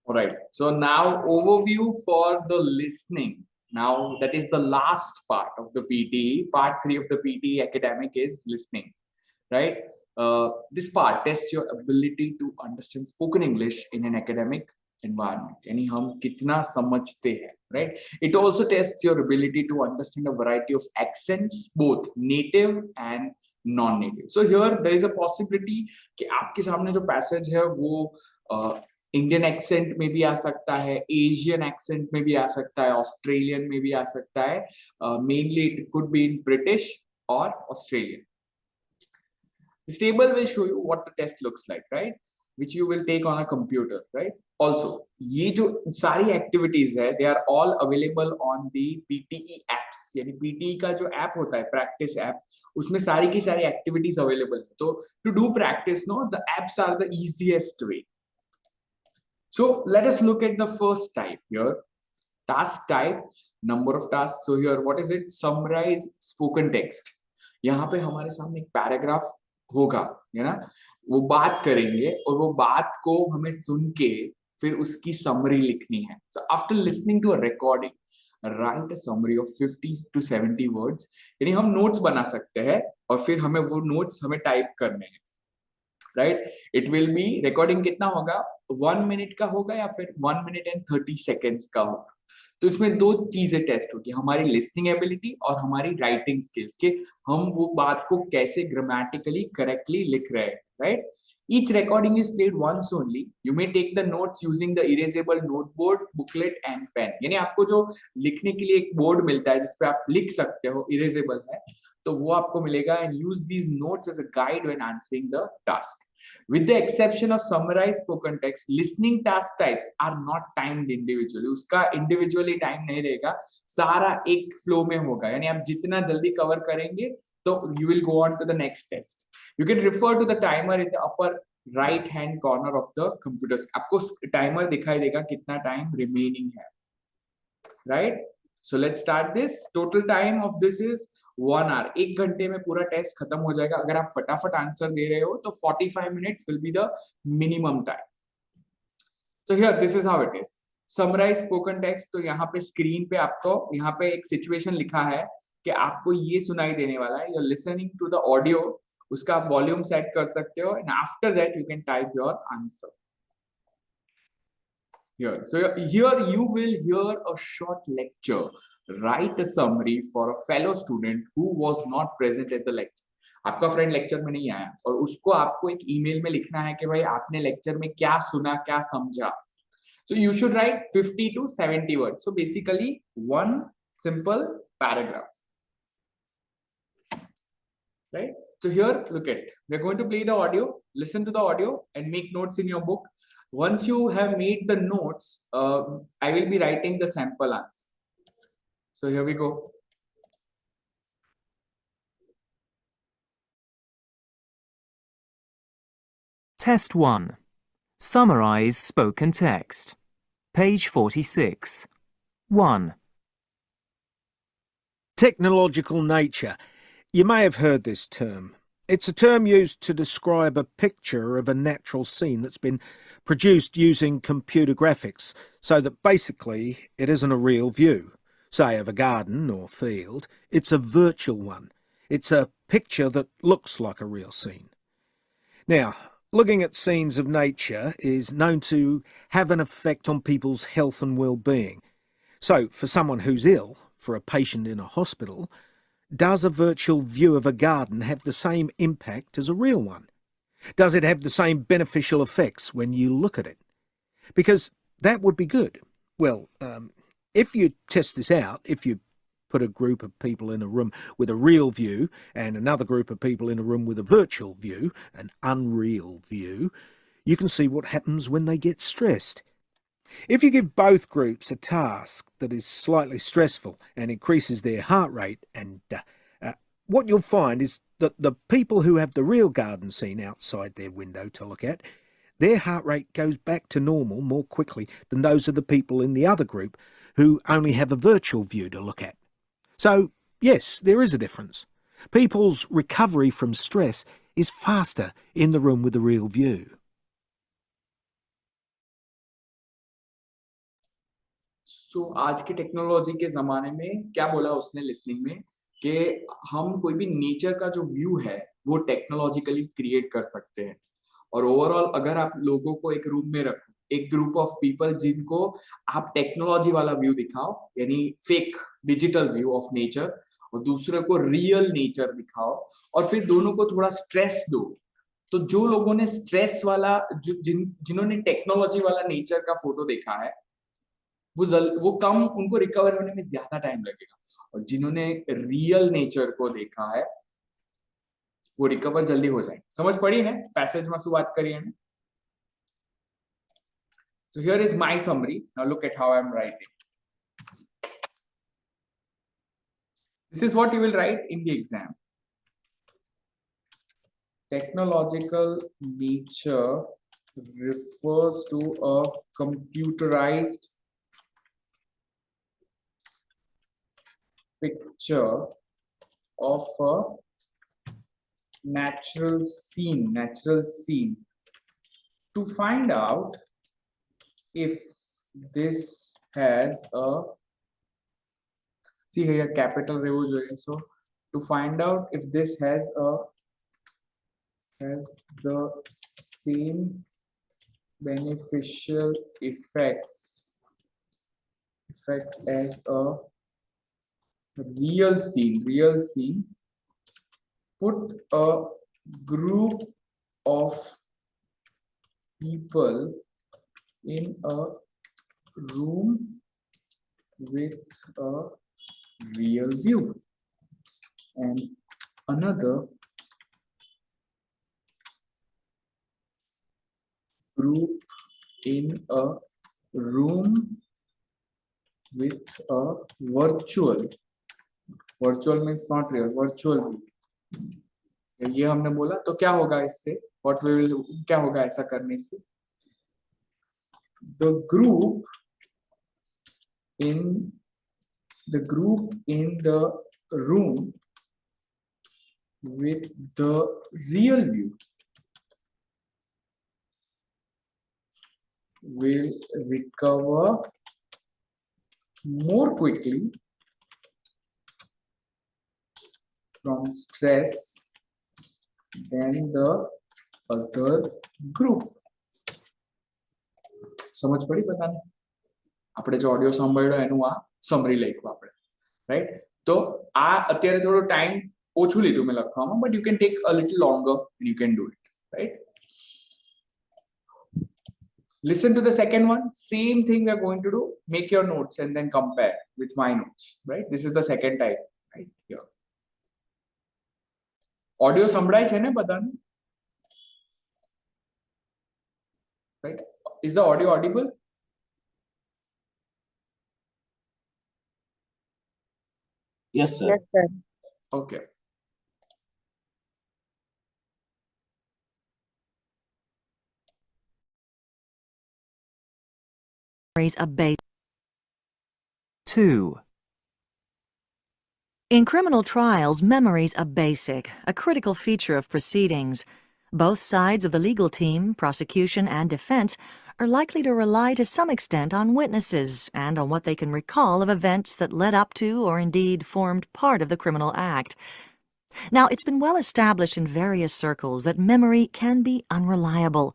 All right. So now overview for the listening. Now that is the last part of the PTE. Part 3 of the PTE academic is listening, right? This part tests your ability to understand spoken English in an academic environment. यानी हम कितना समझते हैं, right? It also tests your ability to understand a variety of accents, both native and non-native. So here there is a possibility कि आपके सामने जो passage है वो इंडियन एक्सेंट में भी आ सकता है, एशियन एक्सेंट में भी आ सकता है, ऑस्ट्रेलियन में भी आ सकता है, mainly it could be in British और Australian. This table will show you what the test looks like, right? Which you will take on a computer, right? Also, ये जो सारी activities है, they are all available on the PTE apps. यानी PTE का जो app होता है, practice app, उसमें सारी की सारी activities available है. तो to do practice, no, the apps are the easiest way. So let us look at the first type here. Task type, number of tasks. So here, what is it? Summarize spoken text. यहाँ पे हमारे सामने एक paragraph होगा, है ना? वो बात करेंगे और वो बात को हमें सुन के फिर उसकी समरी लिखनी है. So after listening to a recording, write a summary of 50 to 70 words. यानी हम notes बना सकते हैं और फिर हमें वो notes हमें type करने हैं. Right, it will be recording कितना होगा, 1 मिनट का होगा या फिर 1 मिनट एंड 30 सेकेंड्स का होगा. तो इसमें दो चीजें टेस्ट होगी, हमारी लिसनिंग एबिलिटी और हमारी राइटिंग स्किल्स के हम वो बात को कैसे ग्रामेटिकली करेक्टली लिख रहे हैं. Right, each recording is played once only. You may take the notes using the erasable noteboard, booklet and pen. यानी आपको जो लिखने के लिए एक बोर्ड मिलता है जिसपे आप लिख सकते हो, इरेजेबल है, तो वो आपको मिलेगा. And use these notes as a guide when answering the task. With the exception of summarized spoken text, listening task types are not timed individually. उसका individually time नहीं रहेगा, सारा एक flow में होगा. यानी आप जितना जल्दी cover करेंगे तो you will go on to the next test. You can refer to the timer in the upper right hand corner of the computer. आपको timer दिखाई देगा कितना time remaining है. Right? So let's start this. Total time of this is 1 hour. 1 घंटे में पूरा test खत्म हो जाएगा. अगर आप फटाफट आंसर दे रहे हो तो 45 minutes will be the minimum time. So here this is how it is. Summarize spoken text. तो यहाँ पे स्क्रीन पे आपको यहाँ पे एक सिचुएशन लिखा है कि आपको ये सुनाई देने वाला है. You're listening to the audio. उसका आप वॉल्यूम सेट कर सकते हो and after that you can type your answer. Here. So here you will hear a short lecture. Write a summary for a fellow student who was not present at the lecture. आपका friend lecture में नहीं आया और उसको आपको एक email में लिखना है कि भाई आपने लेक्चर में क्या सुना, क्या समझा. So you should write 50 to 70 words. So basically one simple paragraph. Right? So here, look at, we're going to play the audio, listen to the audio and make notes in your book. Once you have made the notes, I will be writing the sample answer. So here we go. Test 1. Summarize spoken text. Page 46. 1. Technological nature. You may have heard this term. It's a term used to describe a picture of a natural scene that's been produced using computer graphics, so that basically it isn't a real view, say of a garden or field. It's a virtual one. It's a picture that looks like a real scene. Now, looking at scenes of nature is known to have an effect on people's health and well-being. So, for someone who's ill, for a patient in a hospital, does a virtual view of a garden have the same impact as a real one? Does it have the same beneficial effects when you look at it? Because that would be good. Well, if you test this out, if you put a group of people in a room with a real view and another group of people in a room with a virtual view, an unreal view, you can see what happens when they get stressed. If you give both groups a task that is slightly stressful and increases their heart rate, and what you'll find is that the people who have the real garden scene outside their window to look at, their heart rate goes back to normal more quickly than those of the people in the other group who only have a virtual view to look at. So, yes, there is a difference. People's recovery from stress is faster in the room with a real view. सो आज के technology के जमाने में क्या बोला उसने listening में कि हम कोई भी नेचर का जो व्यू है वो टेक्नोलॉजिकली क्रिएट कर सकते हैं। और ओवरऑल अगर आप लोगों को एक रूम में रखो, एक ग्रुप ऑफ पीपल जिनको आप टेक्नोलॉजी वाला व्यू दिखाओ, यानी fake digital view of nature, और दूसरे को रियल नेचर दिखाओ, और फिर दोनों को थोड़ा स्ट्रेस दो, तो जो लोगों ने स्ट्रेस वाला जिन्होंने टेक्नोलॉजी वाला नेचर का फोटो देखा है वो कम, उनको रिकवर होने में ज्यादा टाइम लगेगा, और जिन्होंने रियल नेचर को देखा है वो रिकवर जल्दी हो जाए। समझ पड़ी ने पैसेज में શું વાત કરી એને? So here is my summary. Now look at how I am writing. This is what you will write in the exam. Technological nature refers to a computerized picture of a natural scene to find out if this has a, see here capital રહેવું જોઈએ, so to find out if this has the same beneficial effect as a real scene, put a group of people in a room with a real view and another group in a room with a virtual means not real, virtual view. ये हमने बोला, तो क्या होगा इससे, what we will, क्या होगा ऐसा करने से? The group in the room with the real view will recover more quickly from stress than the other group. समझ पड़ी बताने? આપણે जो ऑडियो સાંભળ્યો એનું આ સમરી લખ્યું આપણે, રાઈટ? તો આ અત્યારે થોડો ટાઈમ ઓછું લીધું મેં લખવામાં, but you can take a little longer and you can do it, right? Listen to the second one. Same thing we are going to do. Make your notes and then compare with my notes, right? This is the second type, right? Here. Audio સંભળાય છે ને બધાને? Right? Is the audio audible? Yes, sir. Yes, sir. Okay. A base. 2. In criminal trials, memory's a basic, a critical feature of proceedings. Both sides of the legal team, prosecution and defense, are likely to rely to some extent on witnesses and on what they can recall of events that led up to or indeed formed part of the criminal act. Now, it's been well established in various circles that memory can be unreliable,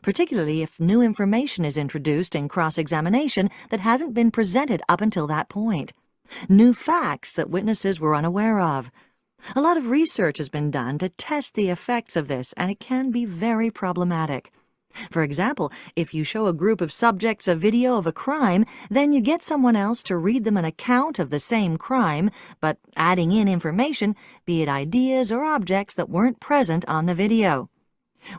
particularly if new information is introduced in cross-examination that hasn't been presented up until that point. New facts that witnesses were unaware of. A lot of research has been done to test the effects of this, and it can be very problematic. For example, if you show a group of subjects a video of a crime, then you get someone else to read them an account of the same crime, but adding in information, be it ideas or objects that weren't present on the video.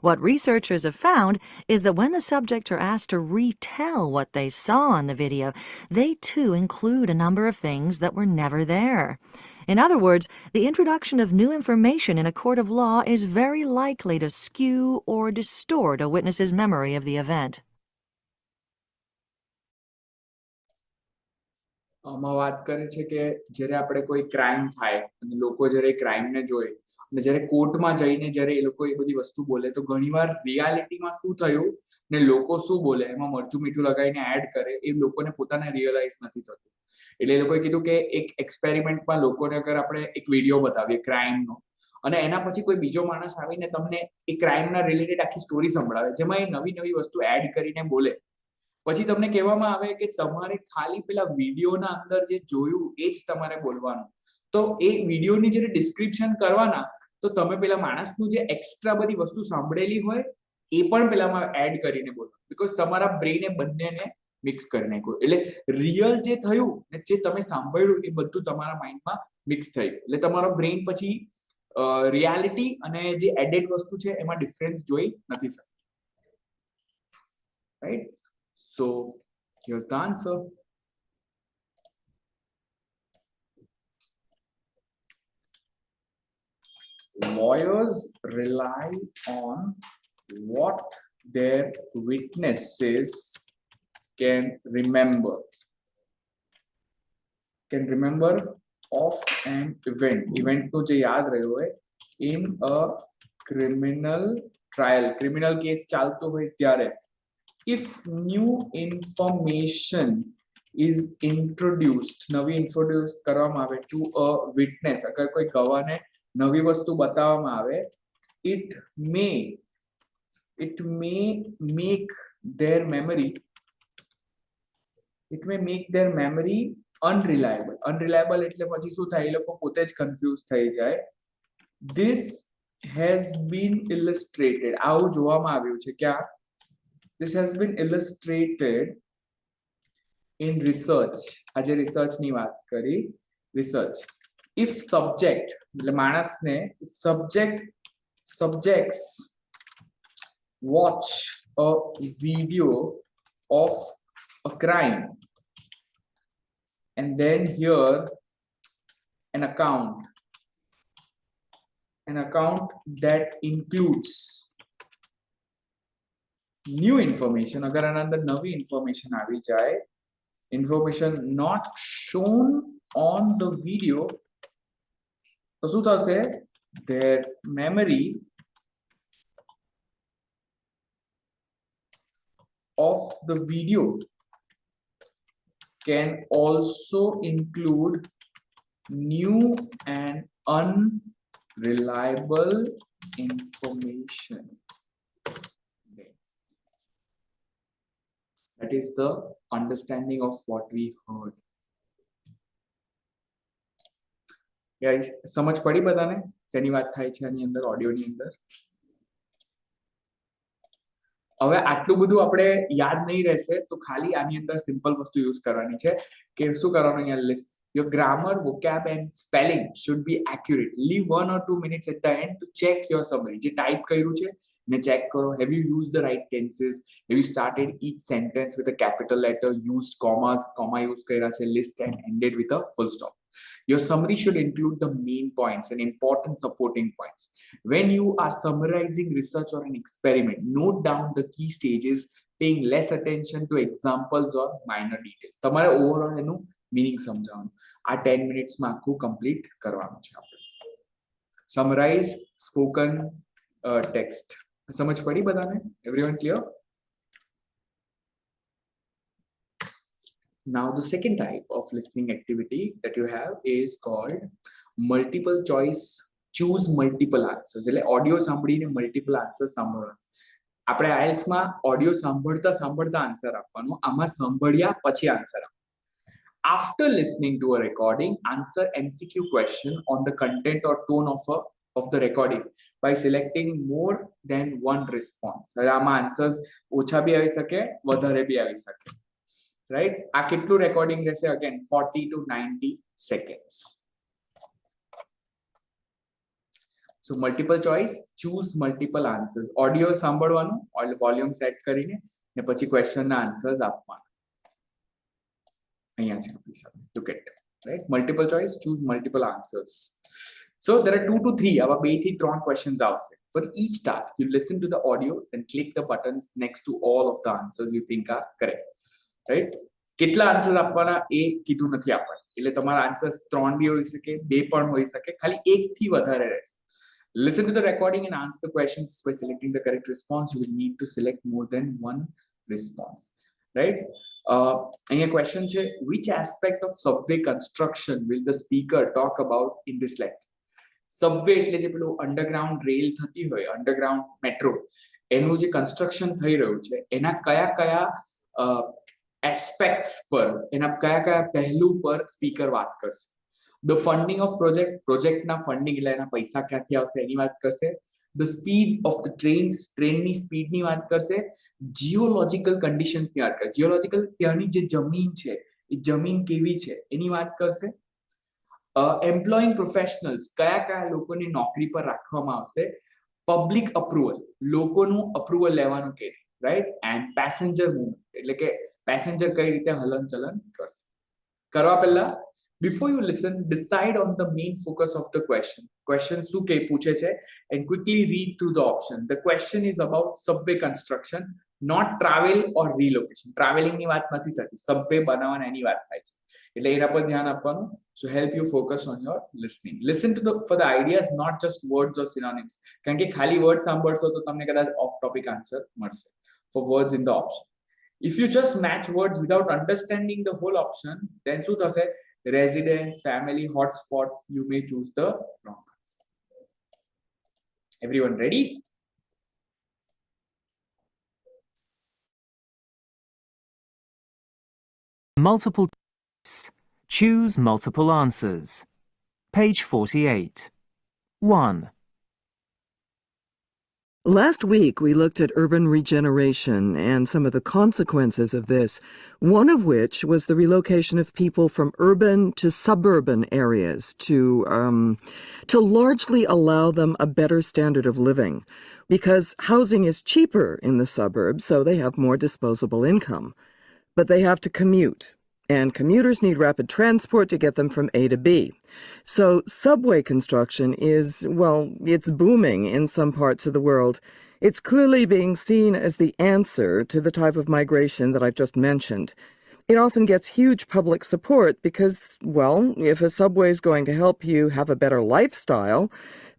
What researchers have found is that when the subjects are asked to retell what they saw on the video, they too include a number of things that were never there. In other words, the introduction of new information in a court of law is very likely to skew or distort a witness's memory of the event. આમાં વાત કરે છે કે જ્યારે આપણે કોઈ crime થાય અને લોકો જ્યારે ક્રાઇમને જોઈ ને જ્યારે કોર્ટમાં જઈને જ્યારે એ લોકો એ બધી વસ્તુ બોલે તો ઘણીવાર રિયાલિટીમાં શું થયું ને લોકો શું બોલે એમાં મરચું મીઠું લગાવીને એડ કરે એ લોકોને પોતાને રિયલાઇઝ નથી થતું. એટલે એ લોકોએ કીધું કે એક એક્સપેરિમેન્ટમાં લોકોને અગર આપણે એક વિડીયો બતાવીએ ક્રાઇમનો અને એના પછી કોઈ બીજો માણસ આવીને તમને એ ક્રાઇમના રિલેટેડ આખી સ્ટોરી સંભળાવે જેમાં એ નવી નવી વસ્તુ એડ કરીને બોલે, પછી તમને કહેવામાં આવે કે તમારે ખાલી પેલા વિડીયોના અંદર જે જોયું એ જ તમારે બોલવાનું. તો એ વિડીયોની જે ડિસ્ક્રિપ્શન કરવાના તો તમે પેલા માણસનું જે એક્સ્ટ્રા બધી વસ્તુ સાંભળેલી હોય એ પણ પેલામાં એડ કરીને બોલો, બીકોઝ તમારા બ્રેઇને બંનેને મિક્સ કરી નાખ્યું. એટલે રિયલ જે થયું ને જે તમે સાંભળ્યું એ બધું તમારા માઇન્ડમાં મિક્સ થયું. એટલે તમારો બ્રેઇન પછી રિયાલિટી અને જે એડેડ વસ્તુ છે એમાં ડિફરન્સ જોઈ નથી શકતો. Right? So here's the answer. Lawyers rely on what their witnesses can remember. Can remember of an event. Event to je yaad rayo hai in a criminal trial. Criminal case chalto hoy tyare. If new information is introduced, navi introduced કરવામાં આવે to a witness, અગર કોઈ ગવાહને નવી વસ્તુ બતાવવામાં આવે, it may make their memory unreliable. Unreliable એટલે પછી શું થાય, એ લોકો પોતે જ કન્ફ્યુઝ થઈ જાય. This has been illustrated. આવું જોવામાં આવ્યું છે ક્યાં? This has been illustrated in research. આજે રિસર્ચની વાત કરી. Research. If subject, એટલે માણસને subjects watch a video of a crime and then hear an account that includes new information, अगर आना अंदर नवी information आवी जाए, information not shown on the video, तो શું થશે? Their memory of the video can also include new and unreliable information. That is the understanding of what we heard. Guys, समझ पड़ी बधाने શેની વાત થાય છે આની અંદર, ઓડિયોની અંદર? હવે આટલું બધું આપણે યાદ નહીં રહેશે તો ખાલી આની અંદર સિમ્પલ વસ્તુ યુઝ કરવાની છે કે શું કરવાનું અહીંયા list. Your grammar, vocab and spelling should be accurate. Leave 1 or 2 minutes at the end to check your summary. જે ટાઈપ કર્યું છે ને ચેક કરો. Have you used the right tenses? Have you started each sentence with a capital letter, used commas, comma use કર્યા છે, list and ended with a full stop? Your summary should include the main points and important supporting points. When you are summarizing research or an experiment, note down the key stages, paying less attention to examples or minor details. તમારે overall એનું meaning સમજાવવાનું. આ 10 મિનિટ્સમાં આખું complete કરવાનું છે આપણે. Summarise spoken text. સમજ પડી બધાને? Everyone clear? Now the second type of listening activity that you have is called multiple choice, choose multiple answers. એટલે ઓડિયો સાંભળીને મલ્ટિપલ આન્સર સાંભળવાનું. આપણે IELTS માં ઓડિયો સાંભળતા આન્સર આપવાનું, આમાં સાંભળ્યા પછી આન્સર આપવાનું. After listening to a recording, answer MCQ question on the content or tone of the recording by selecting more than one response. આમાં આન્સર્સ ઓછા બી આવી શકે, વધારે બી આવી શકે. Right? આ કેટલું રેકોર્ડિંગ રહેશે? Again 40 to 90 seconds. So multiple choice, choose multiple answers. Audio સાંભળવાનું, વોલ્યુમ સેટ કરીને ને પછી ક્વેશ્ચનના આન્સર્સ આપવાના. અહીંયા છે આપણી સામે. Look at, right? Multiple choice, choose multiple answers. So there are 2 to 3, આવા 2 થી 3 questions આવશે. For each task, you listen to the audio, then click the buttons next to all of the answers you think are correct. Right? કેટલા answers આપવાના એ કીધું નથી આપણને. એટલે તમારા આન્સર્સ 3 બી હોઈ શકે, 2 પણ હોઈ શકે, ખાલી 1 થી વધારે રહેશે. Listen to the recording and answer the questions by selecting the correct response. You will need to select more than one response, right? Here question છે, which aspect of subway construction will the speaker talk about in this lecture? Subway એટલે જે પેલું underground rail થતી હોય, underground metro, એનું જે construction થઈ રહ્યું છે એના કયા કયા એસ્પેક્ટ્સ પર, એના કયા કયા પહેલુ પર સ્પીકર વાત કરશે? The funding of project ના funding એટલે એના પૈસા ક્યાંથી આવશે એની વાત કરશે. The speed of the ટ્રેનની સ્પીડની વાત કરશે. Geological conditions ની વાત કરશે. Geological ત્યાંની જે જમીન છે એ જમીન કેવી છે એની વાત કરશે. Employing professionals, કયા કયા લોકોને નોકરી પર રાખવામાં આવશે. Public approval, લોકોનું અપ્રુવલ લેવાનું કે, રાઈટ? એન્ડ પેસેન્જર મૂવમેન્ટ એટલે કે પેસેન્જર કઈ રીતે હલનચલન કરશે. કરવા પહેલા, before you listen, decide on the main focus of the question. Question શું કે પૂછે છે, and quickly read through the option. The question is about subway construction, not travel or relocation. Traveling ની વાત નથી થતી, subway બનાવવાની એની વાત થાય છે. એટલે એના પર ધ્યાન આપવાનું. So help you focus on your listening. Listen to for the ideas, not just words or synonyms. કારણ કે ખાલી વર્ડ સાંભળશો તો તમને કદાચ off topic answer મળશે for words in the option. If you just match words without understanding the whole option, then શું થશે? Residence, family, hotspot, you may choose the wrong answer. Everyone ready? Multiple choice. Choose multiple answers. Page 48. 1. Last week, we looked at urban regeneration and some of the consequences of this, one of which was the relocation of people from urban to suburban areas to largely allow them a better standard of living, because housing is cheaper in the suburbs, so they have more disposable income. But they have to commute, and commuters need rapid transport to get them from A to B. So subway construction is, well, it's booming in some parts of the world. It's clearly being seen as the answer to the type of migration that I've just mentioned. It often gets huge public support because, well, if a subway is going to help you have a better lifestyle,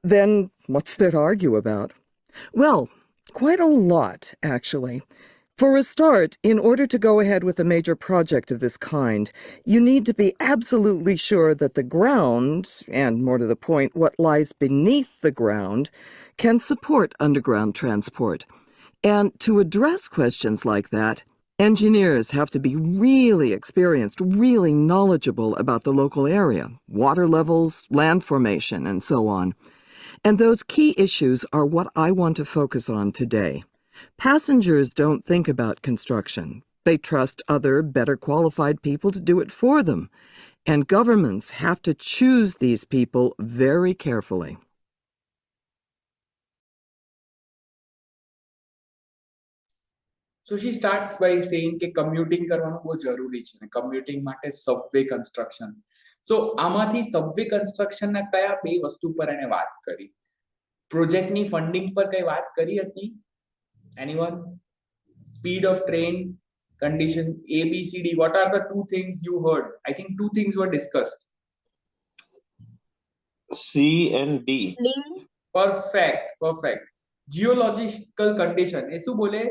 then what's there to argue about? Well, quite a lot, actually. For a start, in order to go ahead with a major project of this kind, you need to be absolutely sure that the ground, and more to the point, what lies beneath the ground, can support underground transport. And to address questions like that, engineers have to be really experienced, really knowledgeable about the local area, water levels, land formation, and so on. And those key issues are what I want to focus on today. Passengers don't think about construction. They trust other, better qualified people to do it for them. And governments have to choose these people very carefully. So she starts by saying કે commuting કરવાનું બહુ જરૂરી છે ને commuting માટે subway construction. So આમાંથી subway construction ના કયા બે વસ્તુ પર એને વાત કરી? પ્રોજેક્ટ ની ફંડિંગ પર કઈ વાત કરી હતી? Anyone? Speed of train, condition, A, B, C, D. What are the two things you heard? I think two things were discussed. C and D. Perfect, perfect. Geological condition. Esu bole,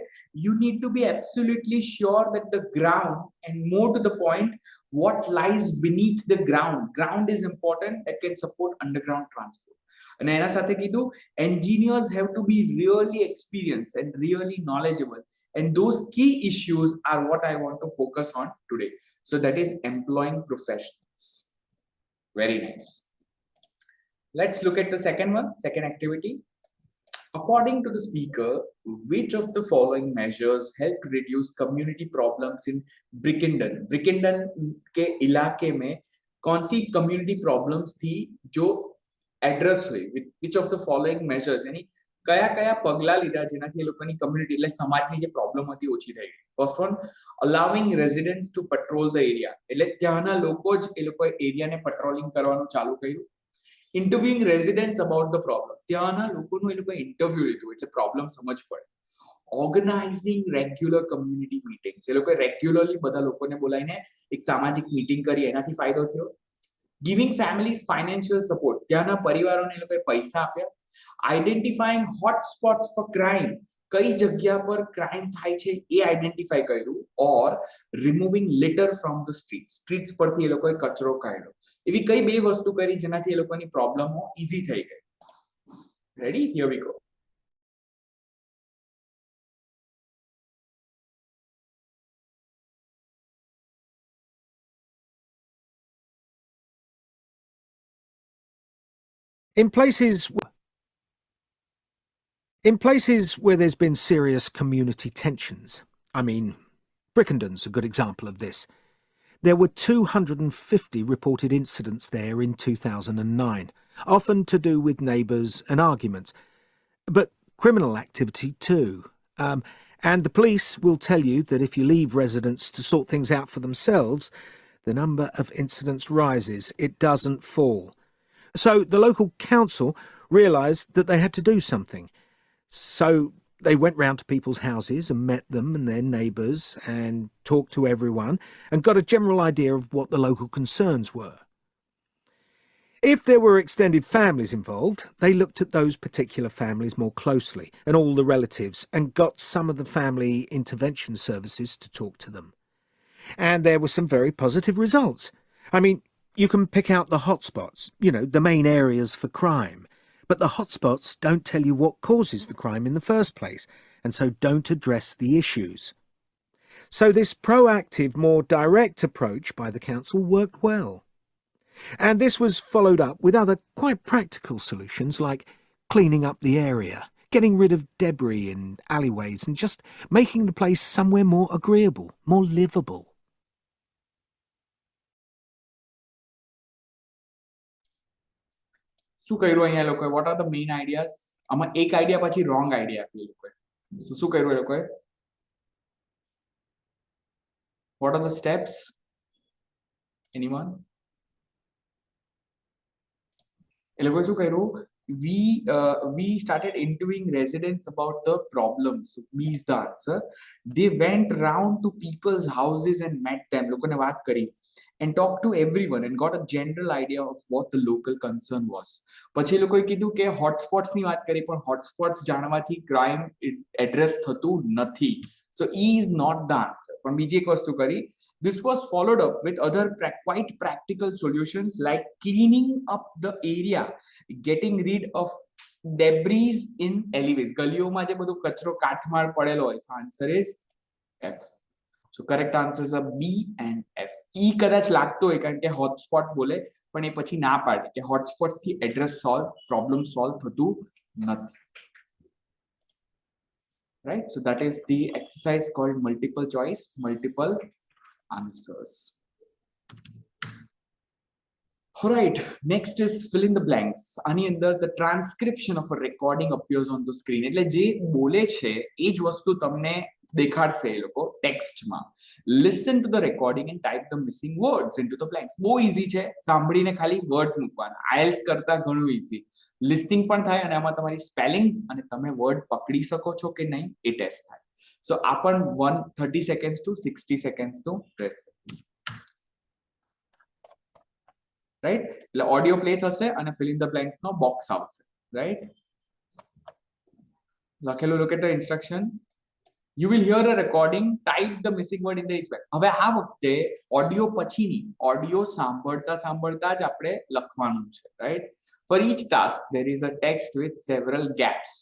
you need to be absolutely sure that the ground, and more to the point, what lies beneath the ground. Ground is important, that can support underground transport. And એના સાથે કીધું, engineers have to be really experienced and really knowledgeable. And those key issues are what I want to focus on today. So that is employing professionals. Very nice. Let's look at the second one, second activity. According to the speaker, which of the following measures help to reduce community problems in Brickenden? Brickenden के इलाके में कौन सी community problems थी जो address हुई? Which of the following measures, यानी કયા કયા પગલા લીધા જેનાથી એ લોકોની community એટલે સમાજની જે problem હતી ઓછી થઈ ગઈ? First one, allowing residents to patrol the area. એટલે ત્યાંના લોકો જ એ લોકોએ એરિયાને પેટ્રોલિંગ કરવાનું ચાલુ કર્યું. Interviewing residents about the problem. ત્યાંના લોકોનું એ લોકોએ ઇન્ટરવ્યુ લીધું એટલે પ્રોબ્લેમ સમજ પડે. Organizing regular community meetings. એ લોકોએ રેગ્યુલરલી બધા લોકોને બોલાવીને એક સામાજિક મીટિંગ કરી, એનાથી ફાયદો થયો. Giving families financial support. ત્યાંના પરિવારોને એ લોકોએ પૈસા આપ્યા. Identifying hot spots for crime, કઈ જગ્યા પર ક્રાઇમ થાય છે એ આઈડેન્ટિફાઈ કર્યું, or removing litter from the streets પરથી એ લોકોએ કચરો કાઢ્યો. એવી કઈ બે વસ્તુ કરી જેનાથી એ લોકોની પ્રોબ્લેમો ઈઝી થઈ ગઈ. Ready, here we go. In places where there's been serious community tensions, I mean, Brickenden's a good example of this. There were 250 reported incidents there in 2009, often to do with neighbours and arguments, but criminal activity too. And the police will tell you that if you leave residents to sort things out for themselves, the number of incidents rises. It doesn't fall. So the local council realised that they had to do something. So they went round to people's houses and met them and their neighbours and talked to everyone and got a general idea of what the local concerns were. If there were extended families involved, they looked at those particular families more closely and all the relatives and got some of the family intervention services to talk to them. And there were some very positive results. I mean, you can pick out the hotspots, the main areas for crime, but the hotspots don't tell you what causes the crime in the first place, and so don't address the issues. So this proactive, more direct approach by the council worked well. And this was followed up with other quite practical solutions like cleaning up the area, getting rid of debris in alleyways and just making the place somewhere more agreeable, more livable. શું કર્યું અહીંયા લોકોએ? What are the main ideas? આમાં એક idea પછી wrong idea આપી લોકોએ. શું કર્યું એ લોકોએ? What are the steps? Anyone? એ લોકોએ શું કર્યું? we started interviewing residents about the problems. So B is the answer. They went round to people's houses and met them. લોકોને વાત કરી and talked to everyone and got a general idea of what the local concern was. પછી લોકોએ કીધું કે hotspots ની વાત કરી, પણ હોટસ્પોટ્સ જાણવાથી ક્રાઇમ એડ્રેસ થતું નથી. So E is not the answer. પણ બીજી એક વસ્તુ કરી. This was followed up with other quite practical solutions like cleaning up the area, getting rid of debris in alleyways. ગલીઓમાં જે બધું કચરો કાટમાળ પડેલો હોય. So answer is F. So correct answers are B and F. E કદાચ લાગતો હોય કારણ કે હોટસ્પોટ બોલે, પણ એ પછી ના પાડે કે હોટસ્પોટ થી એડ્રેસ સોલ્વ, પ્રોબ્લેમ સોલ્વ થતું નથી. Right? So that is the exercise called multiple choice, multiple answers. All right, next is fill in the blanks. આની અંદર the transcription of a recording appears on the screen. એટલે જે બોલે છે એ જ વસ્તુ તમને દેખાડશે એ લોકો ટેક્સ્ટમાં. Listen to the recording and type the missing words into the blanks. બહુ ઈઝી છે, સાંભળીને ખાલી વર્ડ્સ મૂકવાના. IELTS કરતા ઘણું ઈઝી. લિસ્ટિંગ પણ થાય અને આમાં તમારી સ્પેલિંગ્સ અને તમે વર્ડ પકડી શકો છો કે નહીં એ ટેસ્ટ થાય. સો આ પણ 130 seconds to 60 seconds નું રહેશે. રાઈટ, એટલે ઓડિયો પ્લે થશે અને fill in the blanks નો બોક્સ આવશે. રાઈટ, લખેલું, look at the instruction. You will hear a recording, type the missing word in the each blank. હવે આ વખતે ઓડિયો પછીની ઓડિયો સાંભળતા જ આપણે લખવાનું છે. Right, for each task there is a text with several gaps.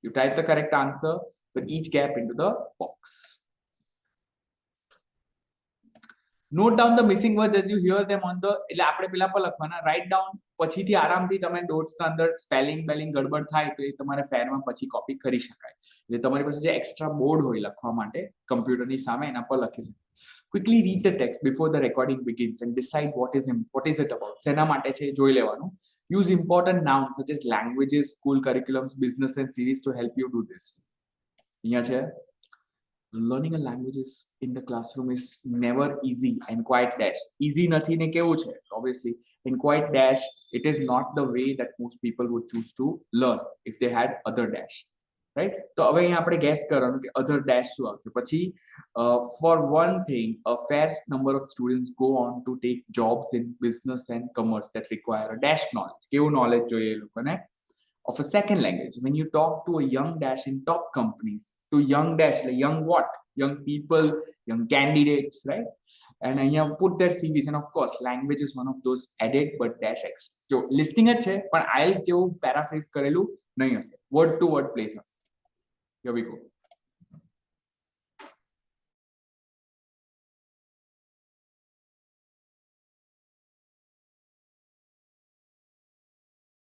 You type the correct answer for each gap into the box. Note down the missing words as you hear them on the, એટલે આપણે પેલા પર લખવાના. Write down પછીથી આરામથી તમે notes અંદર spelling ગડબડ થાય તો એ તમારે ફેરમાં પછી કોપી કરી શકાય. એટલે તમારી પાસે જે એક્સ્ટ્રા બોર્ડ હોય લખવા માટે કમ્પ્યુટરની સામે એના પર લખી શકાય. Quickly read the text before the recording begins and decide what is it about. શેના માટે છે જોઈ લેવાનું. Use important nouns such as languages, school curriculums, business and series to help you do this. અહીંયા છે, learning a language in the classroom is never easy and quite dash. Easy nathi ne kevu che, obviously. In quite dash, it is not the way that most people would choose to learn if they had other dash. Right? So હવે અહીંયા આપણે guess કરવાનું કે other dash શું આવશે. પછી for one thing, a fair number of students go on to take jobs in business and commerce that require a dash knowledge. કેવું knowledge જોઈએ એ લોકોને? of a second language. When you talk to a young dash in top companies, to young dash, like young what? Young people, young candidates, right? And અહીંયા put their CVs, and of course language is one of those added but dash extra. So listening જ છે પણ IELTS જેવું paraphrase કરેલું નહીં હશે, word to word play થશે. Here we go.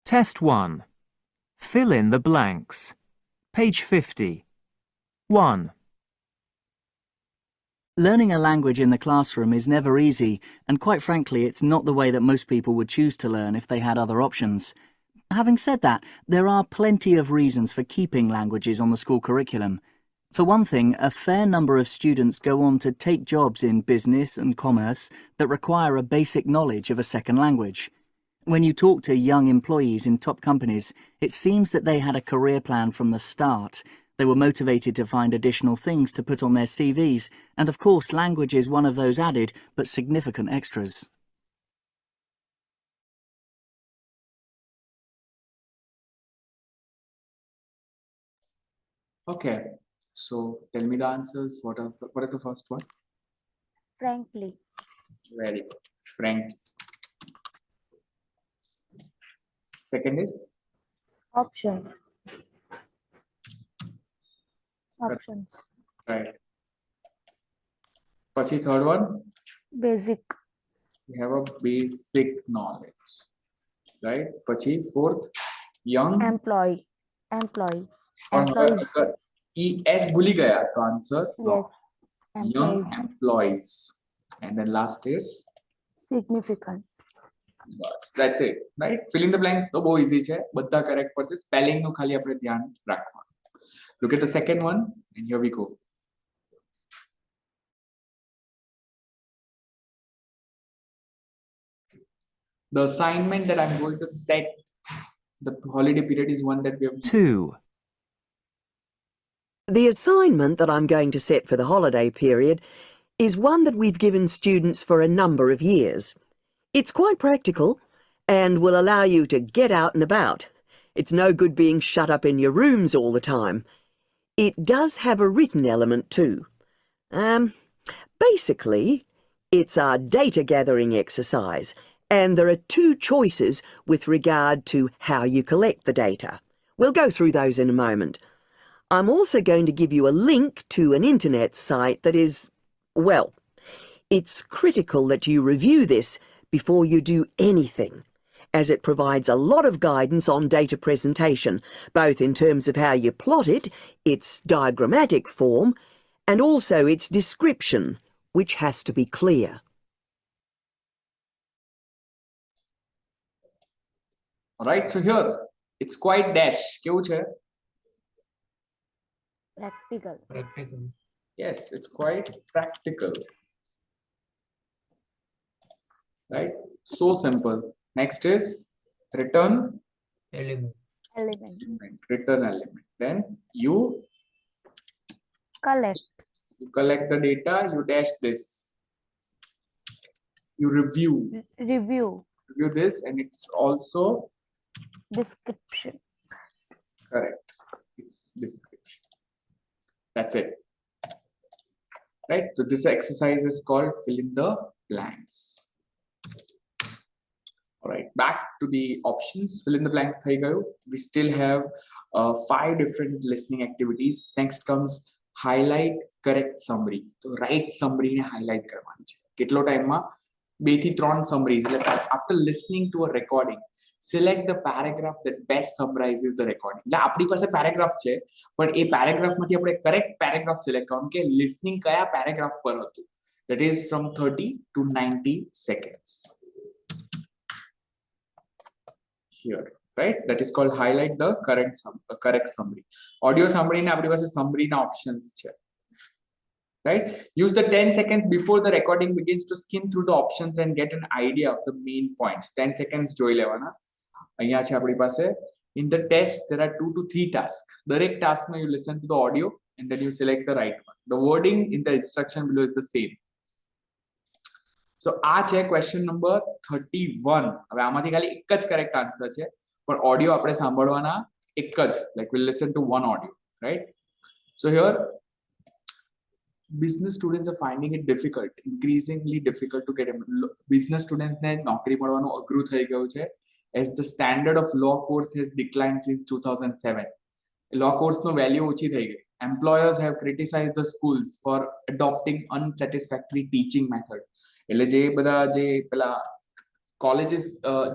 Test 1. Fill in the blanks. Page 50. 1. Learning a language in the classroom is never easy, and quite frankly, it's not the way that most people would choose to learn if they had other options. Having said that, there are plenty of reasons for keeping languages on the school curriculum. For one thing, a fair number of students go on to take jobs in business and commerce that require a basic knowledge of a second language. When you talk to young employees in top companies, it seems that they had a career plan from the start. They were motivated to find additional things to put on their CVs, and of course language is one of those added but significant extras. Okay, so tell me the answers. What is the first one? Frankly. Very good. Frank. Second is Option. Options. right. Pachi third one, Basic. we have a basic knowledge, right? Pachi fourth, young. Employee. Employee. और Employees. अगर ES भूली गया तो answer Yes. young Employees. employees, and then last is Significant. bus. That's it, right? Fill in the blanks तो बहुत easy છે, બધા correct પર છે. Spelling નું ખાલી આપણે ધ્યાન રાખવાનું. Look at the second one, and here we go. The assignment that I'm going to set, the holiday period, is one that we have. 2. The assignment that I'm going to set for the holiday period is one that we've given students for a number of years. It's quite practical and will allow you to get out and about. It's no good being shut up in your rooms all the time. It does have a written element too. Basically, it's a data gathering exercise, and there are two choices with regard to how you collect the data. We'll go through those in a moment. I'm also going to give you a link to an internet site that is, well, it's critical that you review this before you do anything, as it provides a lot of guidance on data presentation, both in terms of how you plot it, its diagrammatic form, and also its description, which has to be clear. Alright, so here it's quite dash. કેવું છે? Practical. Yes, it's quite practical. Right? So simple. Next is return Element. element. Return element. Then you Collect. collect the data, you dash this. You review Review. this, and it's also Description. correct. It's description. That's it. Right? So this exercise is called fill in the blanks. Alright, back to the options. Fill in the blanks થઈ ગયું. We still have 5 different listening activities. Next comes highlight correct summary. So right summary ને highlight કરવાની છે. કેટલો ટાઈમમાં 2 થી 3 summaries. After listening to a recording, select the paragraph that best summarizes the recording. એટલે આપણી પાસે paragraph છે, પણ એ paragraph માંથી આપણે correct paragraph select કરવાનું કે listening કયા paragraph પર હતું. That is from 30 to 90 seconds. Here, right? That is called highlight the correct summary. Audio summary ને આપણી પાસે summary ના options છે. Right? Use the 10 seconds before the recording begins to skim through the options and get an idea of the main points. 10 seconds જોઈ લેવાના. અહીંયા છે આપણી પાસે. In the test, there are 2 to 3 tasks. દરેક task માં you listen to the audio and then you select the right one. The wording in the instruction below is the same. So આ છે question number 31. હવે આમાંથી ખાલી એક જ correct answer છે. પણ ઓડિયો આપણે સાંભળવાના એક જ, like we'll listen to one audio, right? So here business students are finding it difficult, increasingly difficult to get business students ને નોકરી મળવાનું અઘરું થઈ ગયું છે, as the standard of law course has declined since 2007. law course no value ઓછી થઈ ગઈ. Employers have criticized the schools for adopting unsatisfactory teaching methods. એટલે જે બધા જે પેલા colleges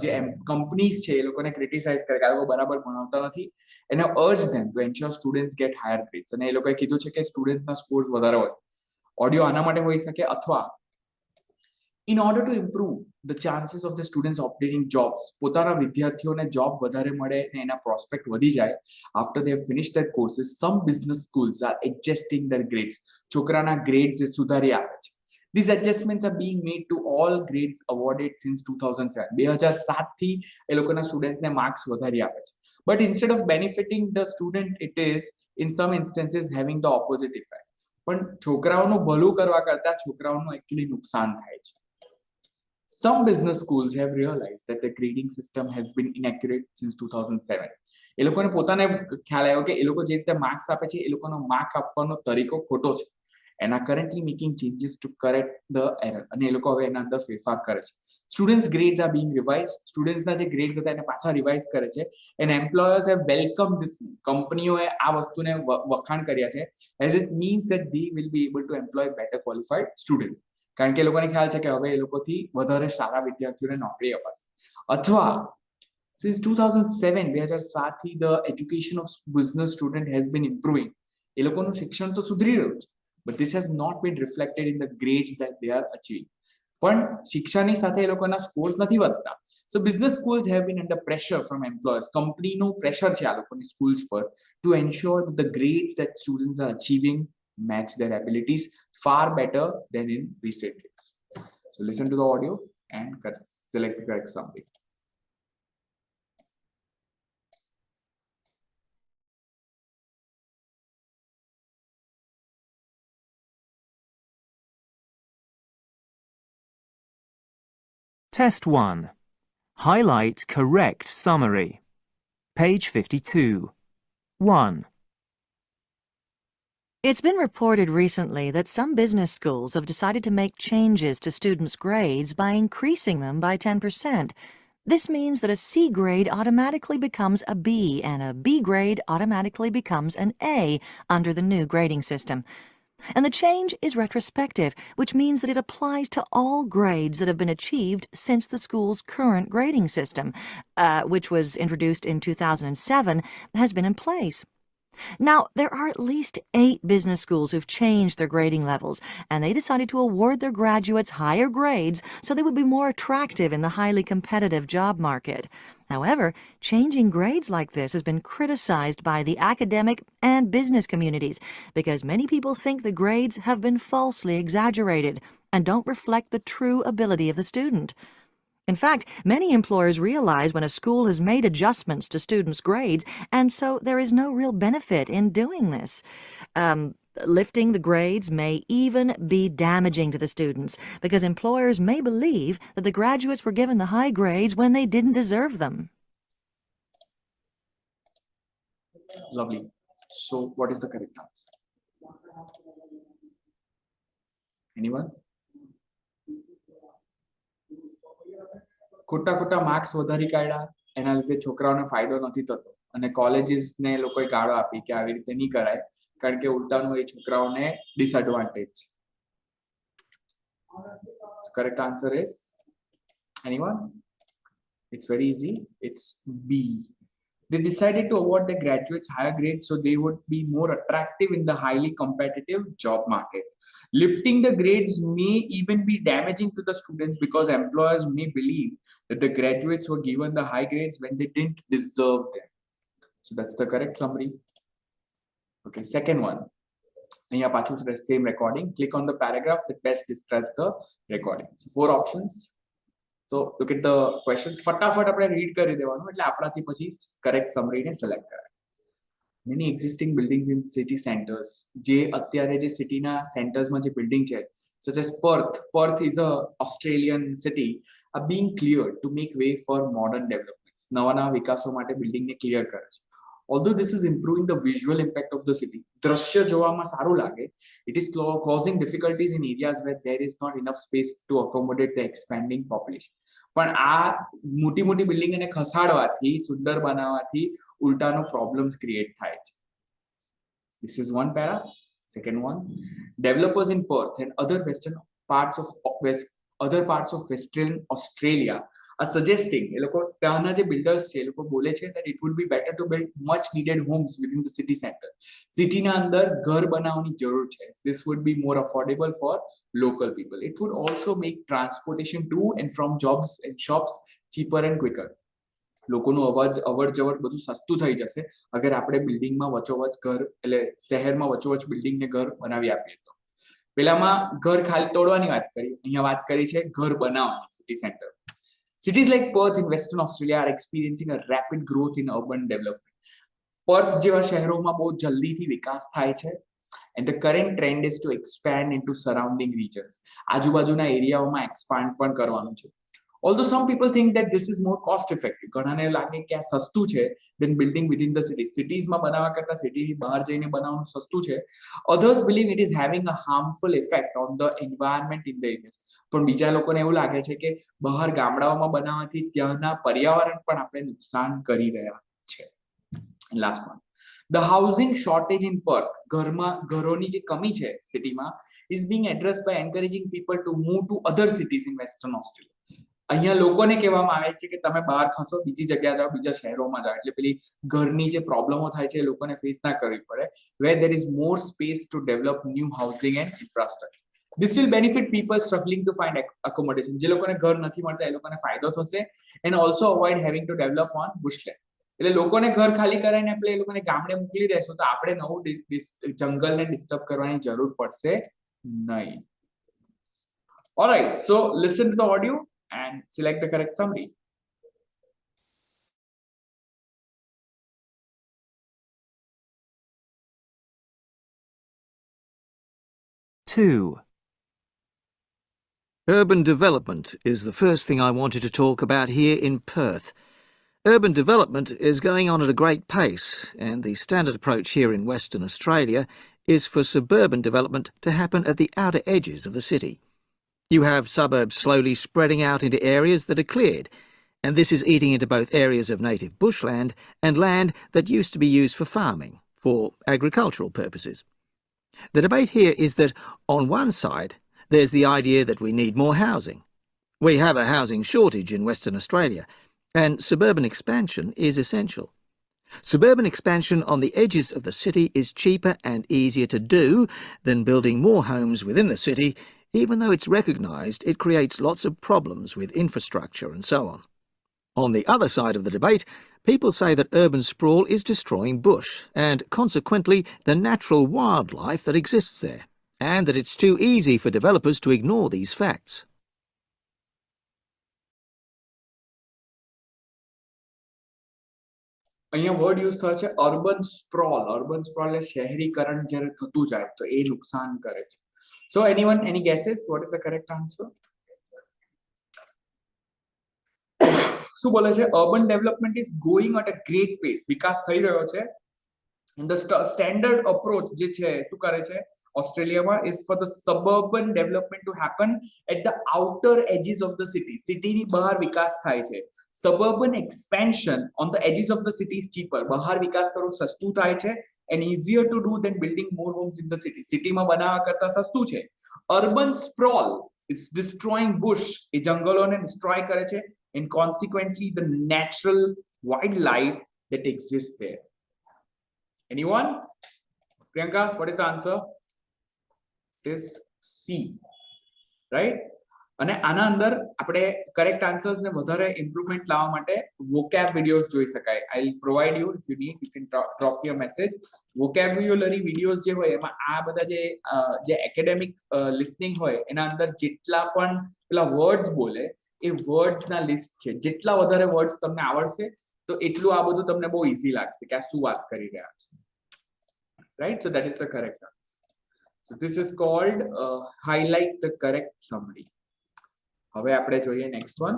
જે companies છે એ લોકોને criticize કરે કે આ લોકો બરાબર ભણાવતા નથી, and have urged them to ensure students get higher grades. અને એ લોકોએ કીધું છે કે students ના scores વધારે હોય. ઓડિયો આના માટે હોઈ શકે, અથવા in order to improve the chances of the students obtaining jobs, પોતાના વિદ્યાર્થીઓને job વધારે મળે અને એના prospect વધી જાય after they have finished their courses, some business schools are adjusting their grades. છોકરાના grades એ સુધારી આપે છે. These adjustments are being made to all grades awarded since 2007. 2007 થી એ લોકોના સ્ટુડન્ટ્સને માર્ક્સ વધારી આપે છે. But instead of benefiting the student, it is in some instances having the opposite effect. પણ છોકરાઓનું ભલું કરવા કરતા છોકરાઓનું actually નુકસાન થાય છે. Some business schools have realized that the grading system has been inaccurate since 2007. એ લોકોને પોતાને ખ્યાલ આવ્યો કે એ લોકો જે રીતે માર્ક્સ આપે છે એ લોકોનો માર્ક આપવાનો તરીકો ખોટો છે, and are currently making changes to correct the error. અને એ લોકો હવે એના અંદર ફેરફાર કરે છે. Students grades are being revised. Students ના જે grades હતા એને પાછા રિવાઇઝ કરે છે, and employers have welcomed this move. કંપનીઓએ આ વસ્તુને વખાણ કર્યા છે, as it means that they will be able to employ better qualified students. કારણ કે એ લોકોને ખ્યાલ છે કે હવે એ લોકોથી વધારે સારા વિદ્યાર્થીઓને નોકરી અપાશે. અથવા since 2007 થી the education of business student has been improving. એ લોકોનું શિક્ષણ તો સુધરી રહ્યું છે, but this has not been reflected in the grades that they are achieving. પણ શિક્ષણની સાથે એ લોકોના scores નથી વધતા. So business schools have been under pressure from employers. કંપનીનું pressure છે આ લોકોની schools પર to ensure that the grades that students are achieving match their abilities far better than in recent years. So listen to the audio and select the correct summary. Test 1. Highlight correct summary. Page 52. 1. It's been reported recently that some business schools have decided to make changes to students' grades by increasing them by 10%. This means that a C grade automatically becomes a B, and a B grade automatically becomes an A under the new grading system. And the change is retrospective, which means that it applies to all grades that have been achieved since the school's current grading system, which was introduced in 2007, has been in place. Now, there are at least 8 business schools who've changed their grading levels, and they decided to award their graduates higher grades so they would be more attractive in the highly competitive job market. However, changing grades like this has been criticized by the academic and business communities because many people think the grades have been falsely exaggerated and don't reflect the true ability of the student. In fact, many employers realize when a school has made adjustments to students' grades, and so there is no real benefit in doing this. Lifting the grades may even be damaging to the students because employers may believe that the graduates were given the high grades when they didn't deserve them. Lovely. So, what is the correct answer? Anyone? ખોટા ખોટા marks વધારી કાઢ્યા, એના લીધે છોકરાઓને ફાયદો નથી થતો અને કોલેજીસને લોકોએ ગાળો આપી કે આવી રીતે નહીં કરાય કારણ કે ઉલટાનું એ છોકરાઓને ડિસએડવાન્ટેજ છે. Correct answer is anyone? It's very easy. It's B. They decided to award their graduates higher grades so they would be more attractive in the highly competitive job market. Lifting the grades may even be damaging to the students because employers may believe that the graduates were given the high grades when they didn't deserve them. So that's the correct summary. Okay, second one. Here, same recording. Click on the paragraph that best describes the recording. So 4 options. So look at the questions. ફટાફટ આપણે read કરી દેવાનું એટલે આપણાથી પછી correct સમરીને select કરાય. Many existing buildings in city centers, જે અત્યારે જે સિટીના સેન્ટર્સમાં જે બિલ્ડિંગ છે, such as Perth is a Australian city, are being cleared to make way for modern developments. નવા નવા વિકાસો માટે બિલ્ડિંગને ક્લિયર કરે છે. Although this is improving the visual impact of the city, દ્રશ્ય જોવામાં સારું લાગે, it is causing difficulties in areas where there is not enough space to accommodate the expanding population. પણ આ મોટી મોટી બિલ્ડિંગ એને ખસાડવાથી, સુંદર બનાવવાથી ઉલટાનો પ્રોબ્લેમ્સ ક્રિએટ થાય છે. This is one para. Second one, developers in Perth and other parts of Western Australia are suggesting, એ લોકો ત્યાંના જે બિલ્ડર્સ છે એ લોકો બોલે છે that it would be better to build much needed homes within the city center. સિટીના અંદર ઘર બનાવવાની જરૂર છે. This would be more affordable for local people. It would also make transportation to and from jobs and shops cheaper and quicker. લોકોનું અવર જવર બધું સસ્તું થઈ જશે અગર આપણે બિલ્ડિંગમાં વચોવચ ઘર એટલે શહેરમાં વચોવચ બિલ્ડિંગને ઘર બનાવી આપીએ તો. પેલામાં ઘર ખાલી તોડવાની વાત કરી, અહીંયા વાત કરી છે ઘર બનાવવાની city centre. Cities like Perth in Western Australia are experiencing a rapid growth in urban development. Perth જેવા શહેરોમાં બહુ જલ્દીથી વિકાસ થાય છે. And the current trend is to expand into surrounding regions. આજુબાજુના એરિયાઓમાં એક્સપાન્ડ પણ કરવાનું છે. Although some people think that this is more cost effective, ઘણાને લાગે કે આ સસ્તું છે than building within the city. Cities માં બનાવવા કરતા સિટીની બહાર જઈને બનાવવાનું સસ્તું છે. Others believe it is having a harmful effect on the environment in the areas. પણ બીજા લોકોને એવું લાગે છે કે બહાર ગામડાઓમાં બનાવવાથી ત્યાંના પર્યાવરણ પણ આપણે નુકસાન કરી રહ્યા છે. Last one, the housing shortage in Perth, ઘરોની જે કમી છે સિટીમાં, is being addressed by encouraging people to move to other cities in Western Australia. અહીંયા લોકોને કહેવામાં આવે છે કે તમે બહાર ખસો, બીજી જગ્યા જાઓ, બીજા શહેરોમાં જાઓ, એટલે પેલી ઘરની જે પ્રોબ્લેમો થાય છે એ લોકોને ફેસ ના કરવી પડે, where there is more space to develop new housing and infrastructure. This will benefit people struggling to find accommodation. જે લોકોને ઘર નથી મળતા એ લોકોને ફાયદો થશે, and also avoid having to develop on bushland. એટલે લોકોને ઘર ખાલી કરાવીને આપણે એ લોકોને ગામડે મોકલી દેશું તો આપણે નવું જંગલને ડિસ્ટર્બ કરવાની જરૂર પડશે નહીં. Alright, so listen to the audio and select the correct summary. Two. Urban development is the first thing I wanted to talk about here in Perth. Urban development is going on at a great pace, and the standard approach here in Western Australia is for suburban development to happen at the outer edges of the city. You have suburbs slowly spreading out into areas that are cleared, and this is eating into both areas of native bushland and land that used to be used for farming, for agricultural purposes. The debate here is that, on one side, there's the idea that we need more housing. We have a housing shortage in Western Australia, and suburban expansion is essential. Suburban expansion on the edges of the city is cheaper and easier to do than building more homes within the city, even though it's recognised it creates lots of problems with infrastructure and so on. On the other side of the debate, people say that urban sprawl is destroying bush and, consequently, the natural wildlife that exists there, and that it's too easy for developers to ignore these facts. અહીંયા word use થયો છે urban સ્પ્રોલ. Urban સ્પ્રોલ એટલે શહેરીકરણ જ્યારે થતું જાય તો એ નુકસાન કરે છે. So anyone, any guesses? What is the correct answer? શું બોલે છે? Urban development is going at a great pace. વિકાસ થઈ રહ્યો છે. And the standard approach જે છે શું કરે છે ઓસ્ટ્રેલિયામાં is for the suburban development to happen at the outer edges of the city. સિટીની બહાર વિકાસ થાય છે. Suburban expansion on the edges of the city is cheaper. બહાર વિકાસ કરવો સસ્તું થાય છે and easier to do than building more homes in the city. સિટીમાં બનાવવા કરતા સસ્તું છે. Urban sprawl is destroying bush. A જંગલોને destroy કરે છે and consequently the natural wildlife that exists there. Anyone? Priyanka, what is the answer? It is C, right? અને આના અંદર આપણે કરેક્ટ આન્સર્સ ને વધારે ઇમ્પ્રુવમેન્ટ લાવવા માટે vocab videos જોઈ શકાય. I'll provide you if you need. You can drop me a message. Vocabulary videos જે હોય એમાં આ બધા જે એકેડેમિક લિસનિંગ હોય એના અંદર જેટલા પણ પેલા વર્ડ્સ બોલે એ વર્ડ્સ ના લિસ્ટ છે. જેટલા વધારે વર્ડ્સ તમને આવડશે તો એટલું આ બધું તમને બહુ ઈઝી લાગશે કે આ શું વાત કરી રહ્યા છે. Right? So that is the correct answer. So this is called highlight the correct summary. હવે આપણે જોઈએ next one.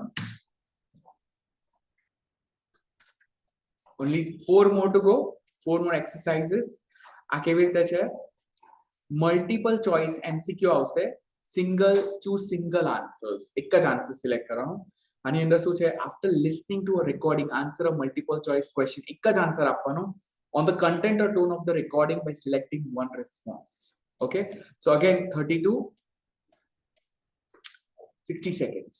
Only 4 more to go. 4 more exercises. આ કેવી રીતે છે? મલ્ટિપલ ચોઇસ MCQ આવશે. choose single answers. એક જ આન્સર સિલેક્ટ કરવાનો. આની અંદર શું છે? After listening to a recording, answer a multiple choice question. એક જ આન્સર આપવાનો on the content or tone of the recording by selecting one response. Okay, so again 32 60 seconds.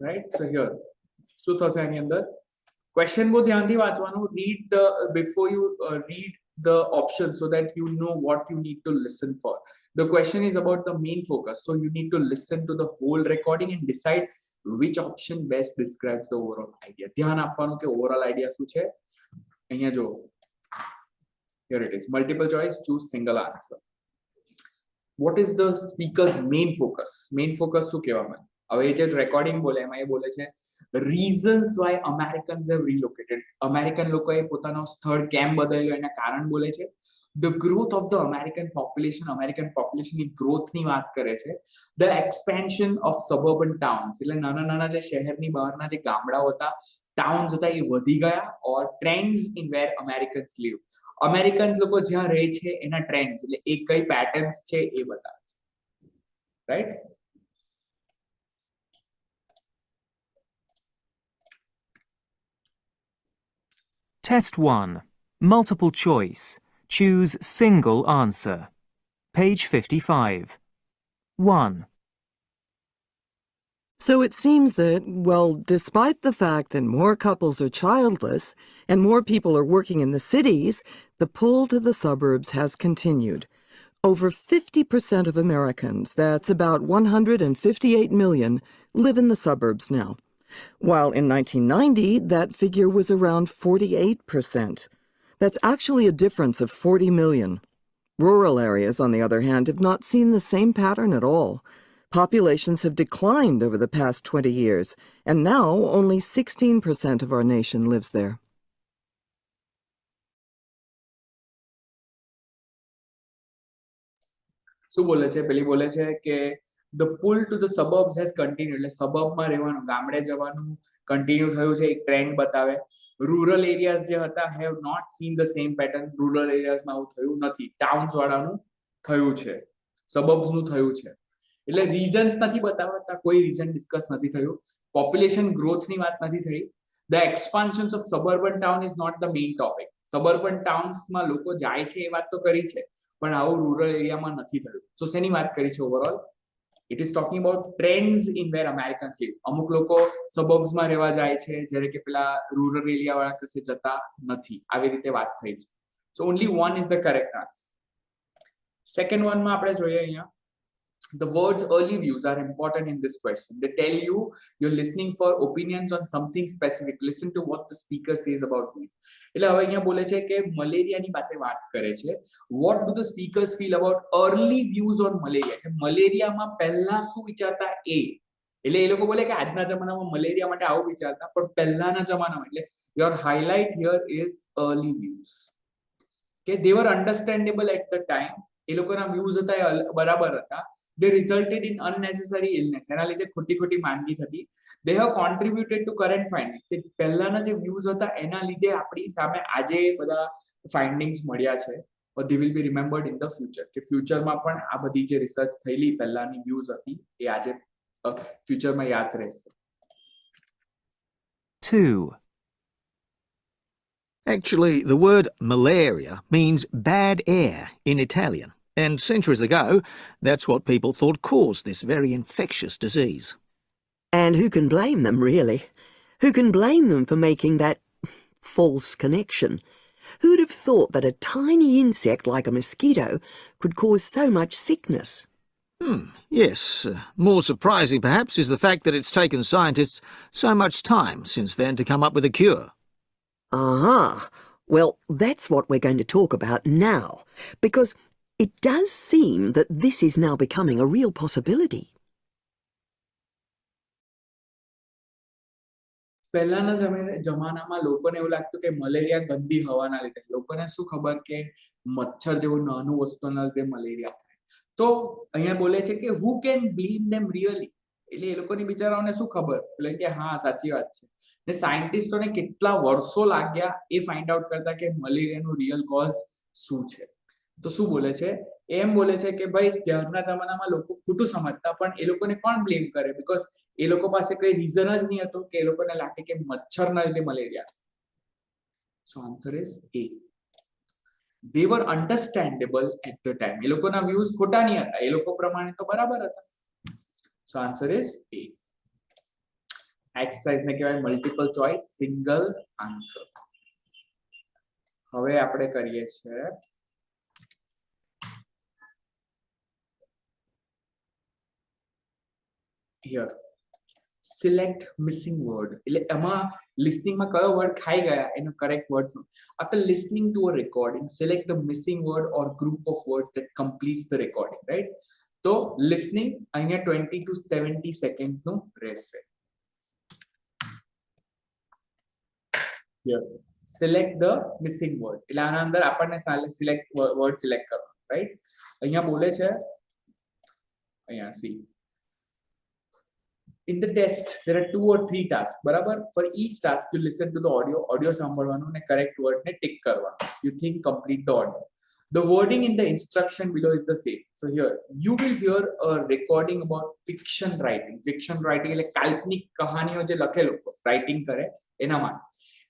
Right, so here શું થશે આની અંદર? Question બહુ ધ્યાનથી વાંચવાનું. Read the before you read the option so that you know what you need to listen for. The question is about the main focus, so you need to listen to the whole recording and decide which option best describes the overall idea. ધ્યાન આપવાનું કે overall idea શું છે. અહીંયા જો, here it is, multiple choice, choose single answer. What is the speaker's main focus? Main focus શું કહેવામાં? હવે જે રેકોર્ડિંગ બોલે એમાં એ બોલે છે reasons why Americans have relocated. American લોકોએ પોતાનો સ્થળ કેમ બદલ્યો એના કારણ બોલે છે. The growth of the American population ની ગ્રોથની વાત કરે છે. The expansion of suburban towns, એટલે નાના નાના જે શહેરની બહારના જે ગામડાઓ હતા, ટાઉન્સ હતા, એ વધી ગયા. or trends in where Americans live. Americans લોકો જ્યાં રહે છે એના ટ્રેન્ડ્સ, એટલે એ કઈ પેટર્ન્સ છે એ બતાવે છે. Right? Test 1. Multiple choice. Choose single answer. Page 55. 1. So it seems that, well, despite the fact that more couples are childless and more people are working in the cities, the pull to the suburbs has continued. Over 50% of Americans, that's about 158 million, live in the suburbs now. While in 1990, that figure was around 48%. That's actually a difference of 40 million. Rural areas, on the other hand, have not seen the same pattern at all. Populations have declined over the past 20 years, and now only 16% of our nation lives there. શું બોલે છે? પેલી બોલે છે કે the pull to the suburbs has continued. એટલે સબર્બમાં રહેવાનું, ગામડે જવાનું કન્ટિન્યુ થયું છે, એક ટ્રેન્ડ બતાવે. રૂરલ એરિયાઝ જે હતા have not seen the same pattern. Rural એરિયાઝમાં આવું થયું નથી. ટાઉન્સ વાળાનું થયું છે, સબર્બ્સનું થયું છે. એટલે રીઝન્સ નથી બતાવતા, કોઈ રીઝન ડિસ્કસ નથી થયું. પોપ્યુલેશન ગ્રોથની વાત નથી થઈ. The expansions of suburban town is not the main topic. સબર્બન ટાઉન્સમાં લોકો જાય છે એ વાત તો કરી છે, પણ આવું રૂરલ એરિયામાં નથી થયું. સો શેની વાત કરી છે overall? It is talking about trends in where Americans live. અમુક લોકો સબર્બ્સમાં રહેવા જાય છે, જ્યારે કે પેલા રૂરલ એરિયા વાળા કશે જતા નથી. આવી રીતે વાત થઈ છે. So only one is the correct answer. Second one માં આપણે જોઈએ અહીંયા, the words early views are important in this question. They tell you you're listening for opinions on something specific. Listen to what the speaker says about this. એટલે હવે અહીંયા બોલે છે કે મલેરિયાની બાતે વાત કરે છે. What do the speakers feel about early views on malaria? કે મલેરિયામાં પહેલા શું વિચારતા એ. એટલે એ લોકો બોલે કે આજના જમાનામાં મલેરિયા માટે આવું વિચારતા, પણ પહેલાના જમાનામાં, એટલે your highlight here is early views. Okay, they were understandable at the time. એ લોકોના views હતા એ બરાબર હતા. They resulted in unnecessary illness. એના લીધે ખોટી ખોટી માંદગી થતી. They have contributed to current findings. પહેલાના જે views હતા એના લીધે આપણી સામે આજે બધા findings મળ્યા છે. But they will be remembered in the future. કે ફ્યુચરમાં પણ આ બધી જે રિસર્ચ થયેલી પહેલાની views હતી એ આજે ફ્યુચરમાં યાદ રહેશે. 2. Actually, the word malaria means bad air in Italian, and centuries ago, that's what people thought caused this very infectious disease. And who can blame them, really? Who can blame them for making that false connection? Who'd have thought that a tiny insect like a mosquito could cause so much sickness? Yes. More surprising, perhaps, is the fact that it's taken scientists so much time since then to come up with a cure. Ah, well, that's what we're going to talk about now, because it does seem that this is now becoming a real possibility. પહેલાના જમાનામાં લોકોને એવું લાગતું કે malaria ગંદી હવાના લીધે. લોકોને શું ખબર કે મચ્છર જેવું નાનું વસ્તુના લીધે મલેરિયા થાય. તો અહીંયા બોલે છે કે who can blame them really, એટલે એ લોકોની બિચારાઓને શું ખબર, એટલે કે હા સાચી વાત છે. ને સાયન્ટિસ્ટોને કેટલા વર્ષો લાગ્યા એ ફાઇન્ડ આઉટ કરતા કે મલેરિયાનું રિયલ કોઝ શું છે. તો શું બોલે છે, એમ બોલે છે કે ભાઈ ત્યારના જમાનામાં લોકો ખોટું સમજતા, પણ એ લોકોને કોણ બ્લેમ કરે, બીકોઝ એ લોકો પાસે કોઈ રીઝન જ નહીં હતું કે એ લોકોને લાગે કે મચ્છરના લીધે malaria. So answer is A. They were understandable at the time. એ લોકોના વ્યૂઝ ખોટા નહીં હતા, એ લોકો પ્રમાણે તો બરાબર હતા. સો આન્સર ઇઝ એ. એક્સરસાઇઝ ને કહેવાય મલ્ટિપલ ચોઇસ સિંગલ આન્સર. હવે આપણે કરીએ છીએ here select missing word, એટલે એમાં listening માં કયો વર્ડ ખાઈ ગયા એનો કરેક્ટ વર્ડ શું. After listening to a recording, select the missing word or group of words that completes the recording, right? તો listening અહીંયા 20 to 70 seconds નું રહેશે. Here select the missing word, એટલે આના અંદર આપણને select word select કરવાનો, right? અહીંયા બોલે છે, અહીંયા see, in the test there are 2 or 3 tasks, બરાબર. For each task you listen to the audio સાંભળવાનું અને correct word ને tick કરવાનું. You think, complete the audio. The wording in the instruction below is the same. So here you will hear a recording about fiction writing એટલે કાલ્પનિક કહાનીઓ જે લખેલો writing કરે એના માટે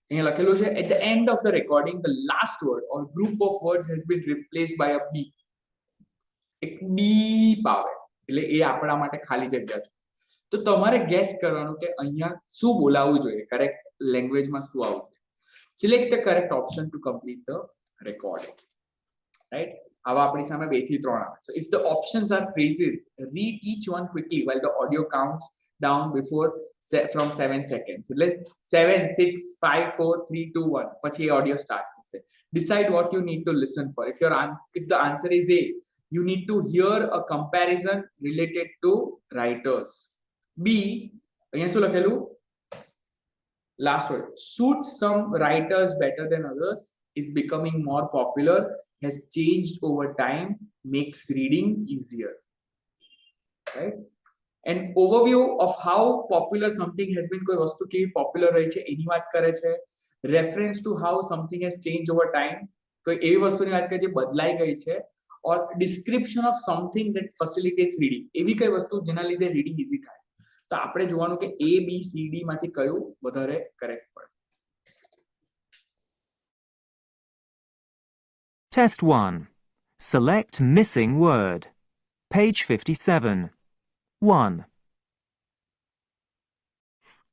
અહીંયા લખેલું છે, at the end of the recording the last word or group of words has been replaced by a beep. એક beep આવે એટલે એ આપણા માટે ખાલી જગ્યા છે. તો તમારે ગેસ કરવાનું કે અહીંયા શું બોલાવવું જોઈએ, કરેક્ટ લેંગ્વેજમાં શું આવવું જોઈએ. Select the correct option to complete the recording, right. આવા આપણી સામે 2 થી 3 આવે. સો if the options R phrases, read each one quickly while the audio counts down before from 7 seconds. એટલે 7 6 5 4 3 2 1 પછી એ ઓડિયો સ્ટાર્ટ થશે. Decide what you need to listen for. If the answer is A, you need to hear a comparison related to writers. B, અહીંયા શું લખેલું, last word, suits some writers better than others, is becoming more popular, has changed over time, makes reading easier, right? An overview of how popular something has been, કોઈ વસ્તુ કેવી popular રહી છે એની વાત કરે છે. Reference to how something has changed over time, કોઈ એવી વસ્તુની વાત કરે છે બદલાઈ ગઈ છે. or description of something that facilitates reading, એવી કઈ વસ્તુ જેના લીધે રીડિંગ ઈઝી થાય. તો આપણે જોવાનું કે A B C D માંથી કયું વધારે કરેક્ટ પડે. Test 1. Select missing word. Page 57. 1.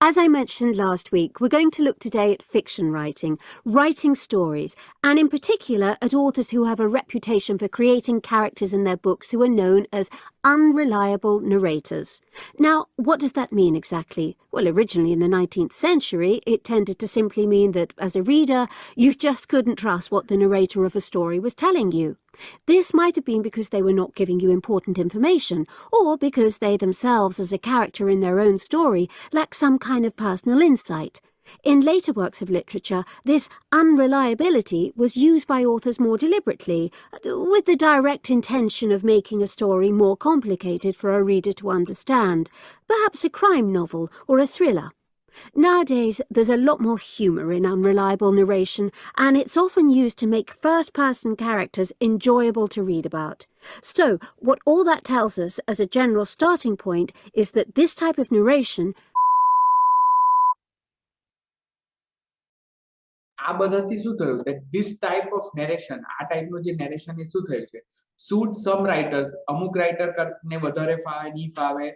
As I mentioned last week, we're going to look today at fiction writing stories, and in particular at authors who have a reputation for creating characters in their books who are known as unreliable narrators. Now, what does that mean exactly? Well, originally in the 19th century, it tended to simply mean that, as a reader, you just couldn't trust what the narrator of a story was telling you. This might have been because they were not giving you important information, or because they themselves, as a character in their own story, lacked some kind of personal insight. In later works of literature, this unreliability was used by authors more deliberately, with the direct intention of making a story more complicated for a reader to understand, perhaps a crime novel or a thriller. Nowadays, there's a lot more humour in unreliable narration, and it's often used to make first-person characters enjoyable to read about. So, what all that tells us as a general starting point is that this type of narration આ બધાથી શું થયું, that this type of narration, આ ટાઈપનું જે narration એ શું થયું છે, suit some writers, અમુક રાઇટર ને વધારે ફાવે ની ફાવે.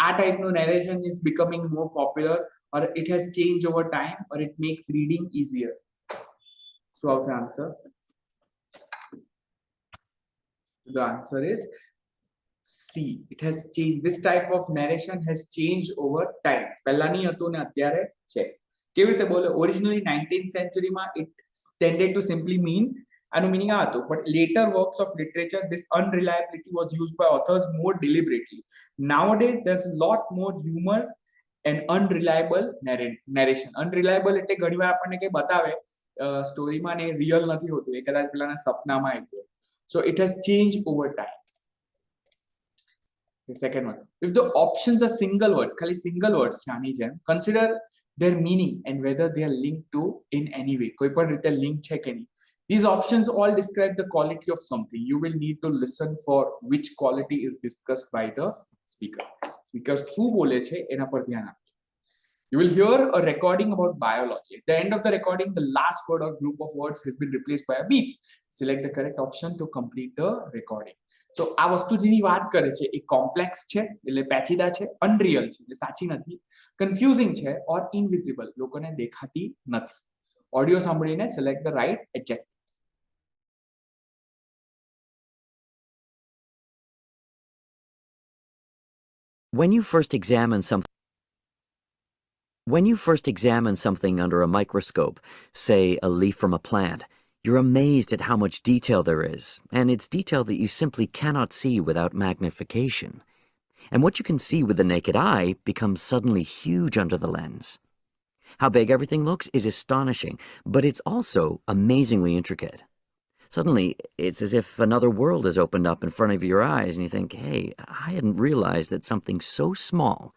આ ટાઈપનું narration is becoming more popular, or it has changed over time, or it makes reading easier. So what's the answer? The answer is C. It has changed. This type of narration has changed over time. પહેલા નહીં હતું ને અત્યારે છે. કેવી રીતે બોલે, originally 19th century માં it tended to simply mean, આનું meaning આ હતું, but later works of literature this unreliability was used by authors more deliberately. Nowadays there's a lot more humor and unreliable narration. Unreliable એટલે ઘણીવાર આપણને કંઈ બતાવે સ્ટોરીમાં ને રિયલ નથી હોતું, એ કદાચ પેલાના સપનામાં આવ્યું. So it has changed over time. The second one, if the options are single words, khali single words છે આની જેમ, consider their meaning and whether they are linked to in any way. કોઈ પણ રીતે link છે કે નહીં. These options all describe the quality of something. You will need to listen for which quality is discussed by the speaker. Speaker શું બોલે છે એના પર ધ્યાન આપજો. You will hear a recording about biology. At the end of the recording, the last word or group of words has been replaced by a beep. Select the correct option to complete the recording. So આ વસ્તુ જેની વાત કરે છે એ complex છે એટલે પેચીદા છે, unreal છે એટલે સાચી નથી, કન્ફ્યુઝિંગ છે ઓર ઇનવિઝિબલ લોકોને દેખાતી નથી. ઓડિયો સાંભળીને select the right adjective. When you first examine something under a microscope, say a leaf from a plant, you're amazed at how much detail there is, and it's detail that you simply cannot see without magnification. And what you can see with the naked eye becomes suddenly huge under the lens. How big everything looks is astonishing, but it's also amazingly intricate. Suddenly, it's as if another world has opened up in front of your eyes, and you think, hey, I hadn't realized that something so small,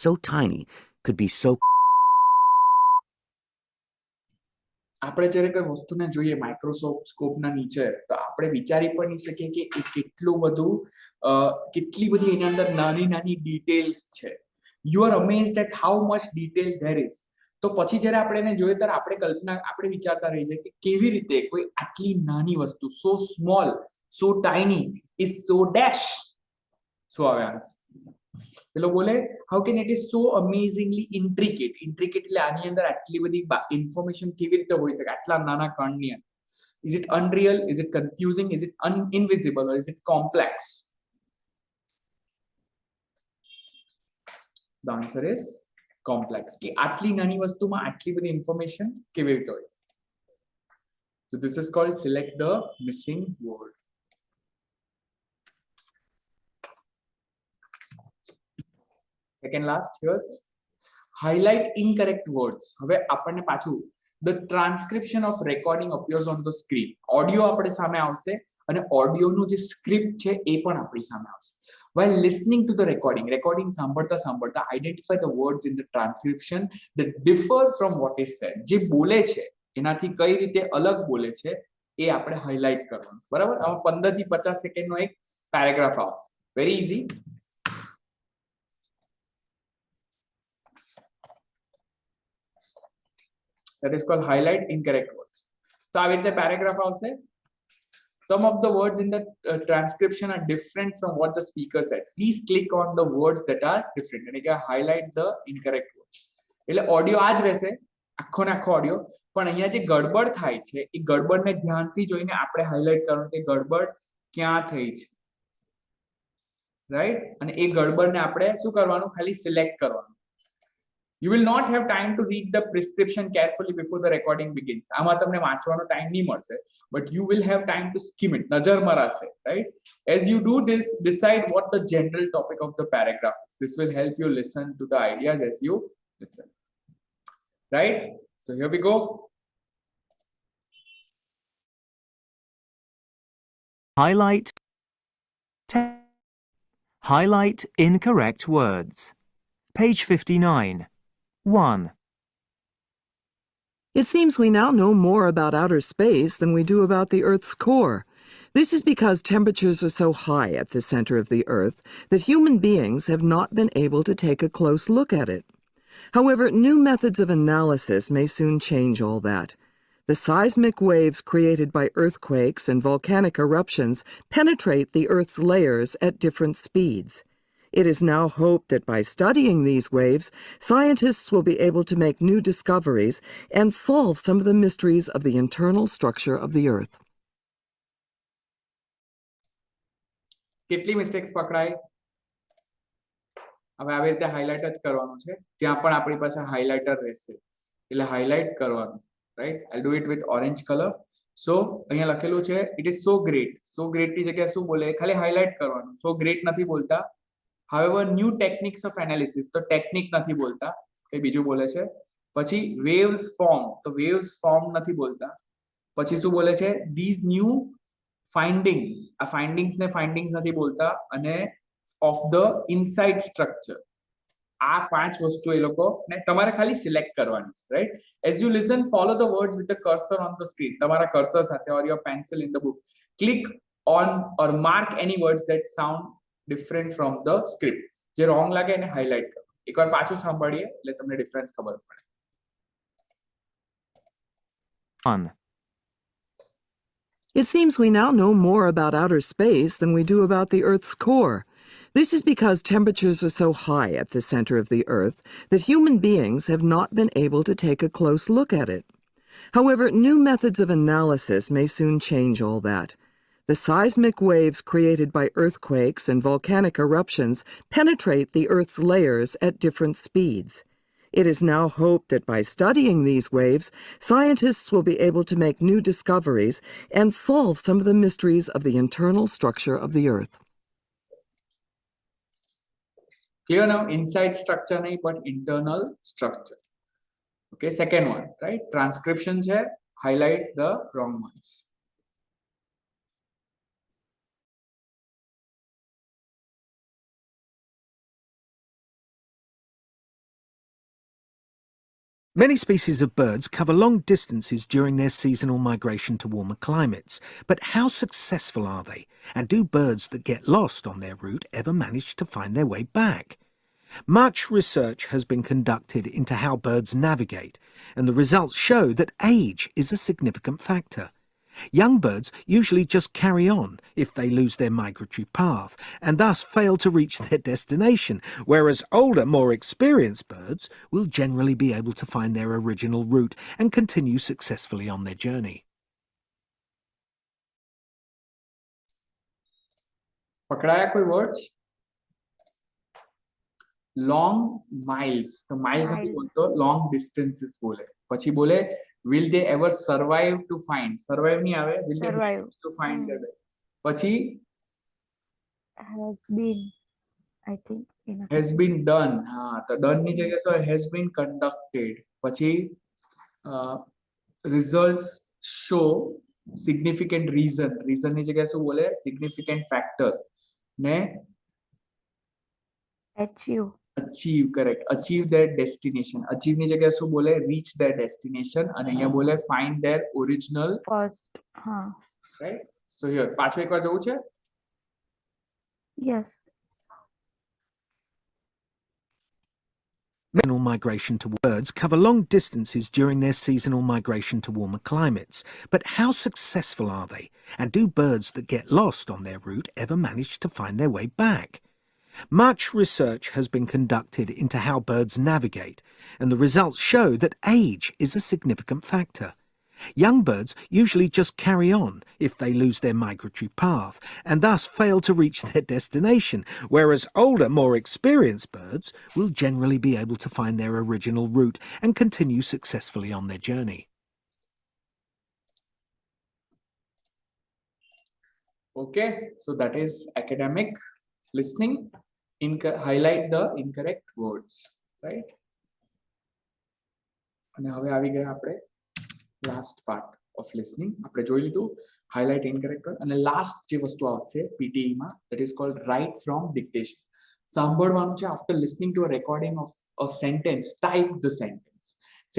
so tiny, could be so... આપણે જ્યારે કોઈ વસ્તુને જોઈએ માઇક્રોસ્કોપના નીચે તો આપણે વિચારી પણ નહીં શકીએ કે એ કેટલી બધી એની અંદર નાની નાની ડિટેલ્સ છે. You are amazed at how much detail there is. તો પછી જ્યારે આપણે એને જોઈએ ત્યારે આપણે વિચારતા રહી જાય કે કેવી રીતે કોઈ આટલી નાની વસ્તુ, so small, so tiny, is so dash. શું આવે આન્સર? પેલો બોલે how can it is so amazingly intricate. Intricate એટલે આની અંદર આટલી બધી ઇન્ફોર્મેશન કેવી રીતે હોઈ શકે આટલા નાના કણની અંદર. Is it unreal? Is it confusing? Is it invisible? Or is it complex? The answer is complex. કે આટલી નાની વસ્તુમાં આટલી બધી ઇન્ફોર્મેશન કેવી રીતે હોય. So this is called select the missing word. Second last here, highlight incorrect words. હવે આપણને પાછું the transcription of recording appears on the screen. Audio આપણે સામે આવશે અને ઓડિયોનું જે સ્ક્રિપ્ટ છે એ પણ આપણી સામે આવશે. While listening to the recording સાંભળતા identify the words in the transcription that differ from what is said. જે બોલે છે એનાથી કઈ રીતે અલગ બોલે છે એ આપણે હાઇલાઇટ કરવાનું. બરાબર? આમાં 15 થી 50 સેકન્ડનો એક પેરેગ્રાફ આવશે. Very easy. That is called highlight incorrect words. So આવી રીતે પેરેગ્રાફ આવશે. Some of the words in the transcription are different from what the speaker said. Please click on the words that are different. એટલે કે highlight the incorrect words. એટલે audio આ જ રહેશે, આખો ને આખો ઓડિયો, પણ અહીંયા જે ગડબડ થાય છે એ ગડબડને ધ્યાનથી જોઈને આપણે હાઇલાઇટ કરવાનું કે ગડબડ ક્યાં થઈ છે. રાઈટ? અને એ ગડબડને આપણે શું કરવાનું? ખાલી સિલેક્ટ કરવાનું. You will not have time to read the prescription carefully before the recording begins. આમાં તમને વાંચવાનો ટાઈમ નહીં મળશે, but you will have time to skim it. નજર મરાશે, right? As you do this, decide what the general topic of the paragraph is. This will help you listen to the ideas as you listen. Right? So here we go. Highlight incorrect words. Page 59. 1. It seems we now know more about outer space than we do about the Earth's core. This is because temperatures are so high at the center of the Earth that human beings have not been able to take a close look at it. However, new methods of analysis may soon change all that. The seismic waves created by earthquakes and volcanic eruptions penetrate the Earth's layers at different speeds. It is now hoped that by studying these waves, scientists will be able to make new discoveries and solve some of the mysteries of the internal structure of the Earth. કેટલી mistakes પકડાય? હવે આવી રીતે highlight જ કરવાનું છે. ત્યાં પણ આપણી પાસે હાઇલાઇટર રહેશે એટલે હાઇલાઇટ કરવાનું. Right? I'll do it with orange color. So અહીંયા લખેલું છે it is so great. So great ની જગ્યાએ શું બોલે? ખાલી હાઇલાઇટ કરવાનું. So great નથી બોલતા. However, new techniques of analysis, તો ટેકનિક નથી બોલતા, કઈ બીજું બોલે છે. પછી waves form, તો waves form નથી બોલતા. પછી શું બોલે છે? These new findings, આ findings ને findings નથી બોલતા અને of the inside structure. આ 5 વસ્તુ એ લોકો ને તમારે ખાલી સિલેક્ટ કરવાની છે, right? As you listen, follow the words with the cursor on the screen. તમારા cursor સાથે or your pencil in the book. Click on or mark any words that sound different from the script. જે wrong લાગે એને highlight કરો. એકવાર પાછું સાંભળીએ એટલે તમને ડિફરન્સ ખબર પડે. 1. It seems we now know more about outer space than we do about the Earth's core. This is because temperatures are so high at the center of the Earth that human beings have not been able to take a close look at it. However, new methods of analysis may soon change all that. The seismic waves created by earthquakes and volcanic eruptions penetrate the Earth's layers at different speeds. It is now hoped that by studying these waves, scientists will be able to make new discoveries and solve some of the mysteries of the internal structure of the Earth. Clear now? Inside structure nahi, but internal structure. Okay, second one, right? Transcription है, highlight the wrong ones. Many species of birds cover long distances during their seasonal migration to warmer climates. But how successful are they? And do birds that get lost on their route ever manage to find their way back? Much research has been conducted into how birds navigate, and the results show that age is a significant factor. Young birds usually just carry on if they lose their migratory path and thus fail to reach their destination, whereas older, more experienced birds will generally be able to find their original route and continue successfully on their journey. પકડાયા કોઈ words? Long miles. તો miles નથી બોલતો, long distances બોલે. પછી બોલે will they ever survive to find? Survive નહીં આવે. Will they Survive. manage to find their way? પછી Has been, I think. has been done. હા, તો done ની જગ્યાએ શું has been conducted. પછી results show significant reason. Reason ની જગ્યાએ શું બોલે? Significant factor. ને achieve, correct. Achieve their destination. Achieve ની જગ્યાએ શું બોલે? Reach their destination. અને અહીંયા બોલે find their original. First. Right? So here, પાછું એકવાર જવું છે? Yes. Seasonal migration to birds cover long distances during their seasonal migration to warmer climates. But how successful are they? And do birds that get lost on their route ever manage to find their way back? Much research has been conducted into how birds navigate, and the results show that age is a significant factor. Young birds usually just carry on if they lose their migratory path and thus fail to reach their destination, whereas older, more experienced birds will generally be able to find their original route and continue successfully on their journey. Okay, so that is academic listening. Highlight the incorrect words, right? અને હવે આવી ગયા આપણે last part of listening. આપણે જોઈ લીધું highlight incorrect word. અને last જે વસ્તુ આવશે PTE માં, that is called write from dictation. સાંભળવાનું છે. After listening to a recording of a sentence, type the sentence.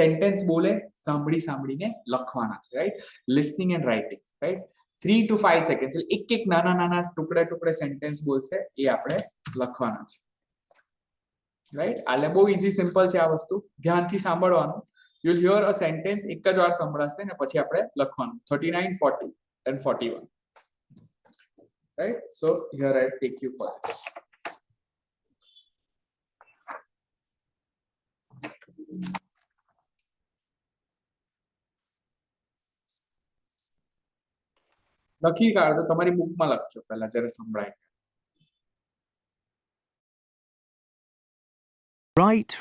Sentence બોલે સાંભળીને લખવાના છે, right? Listening and writing, right? 3 to 5 seconds. એક નાના ટુકડે સેન્ટેન્સ બોલશે, એ આપણે લખવાના છે, રાઈટ? એટલે બહુ ઈઝી સિમ્પલ છે આ વસ્તુ. ધ્યાનથી સાંભળવાનું. You will hear a sentence, એક જ વાર સંભળાશે ને પછી આપણે લખવાનું. 39, 40 and 41. Right? So here I take you for this. લખી કાઢો. તમારી બુકમાં લખજો પહેલા જ્યારે સંભળાય. Write.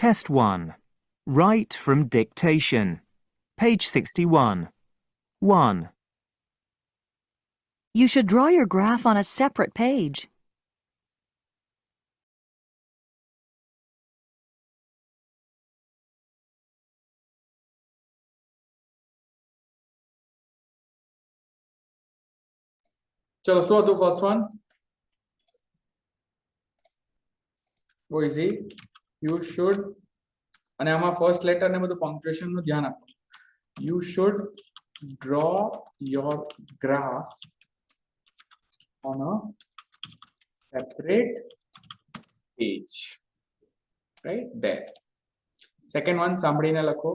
Test 1. Write from dictation. Page 61. 1. You should draw your graph on a separate page. ચલો, શું હતું first one? બહુ easy. You should, અને આમાં first letter ને બધું punctuation નું ધ્યાન આપો. You should draw your graph on a separate page. Right there. Second one, સાંભળીને લખો.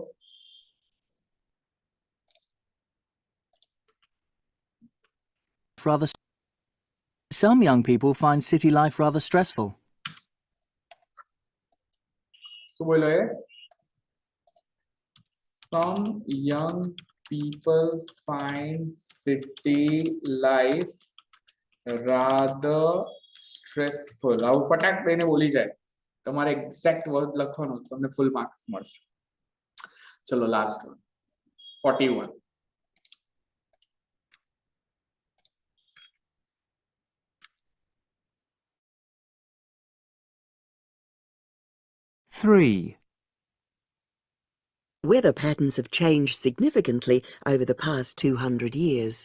Some young people find city life rather stressful. શું બોલો એ? Some young people find city life rather stressful. આવું ફટાક દઈને બોલી જાય. તમારે એક્ઝેક્ટ વર્ડ લખવાનો, તમને ફૂલ માર્ક્સ મળશે. ચલો last one 41. Three. Weather patterns have changed significantly over the past 200 years.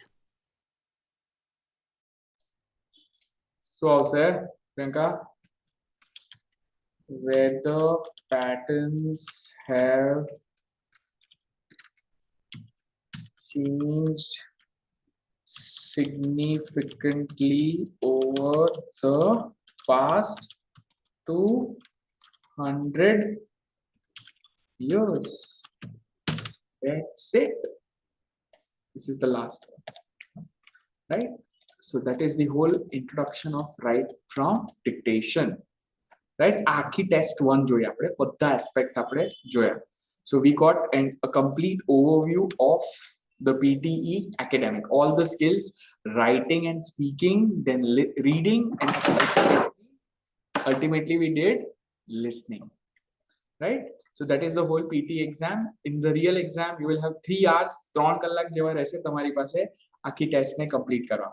શું આવશે Priyanka? Weather patterns have changed significantly over the past 200 years. That's it. This is the last one, right? So that is the whole introduction of write from dictation, right? આખી test 1 જોઈ આપણે, બધા aspects આપણે જોયા. So we got a complete overview of the PTE academic, all the skills, writing and speaking, then reading, and ultimately we did listening, right? So that is the whole PT exam. In the real exam you will have 3 hours, 3 કલાક જેવા રહેશે તમારી પાસે આખી test ને complete કરવા.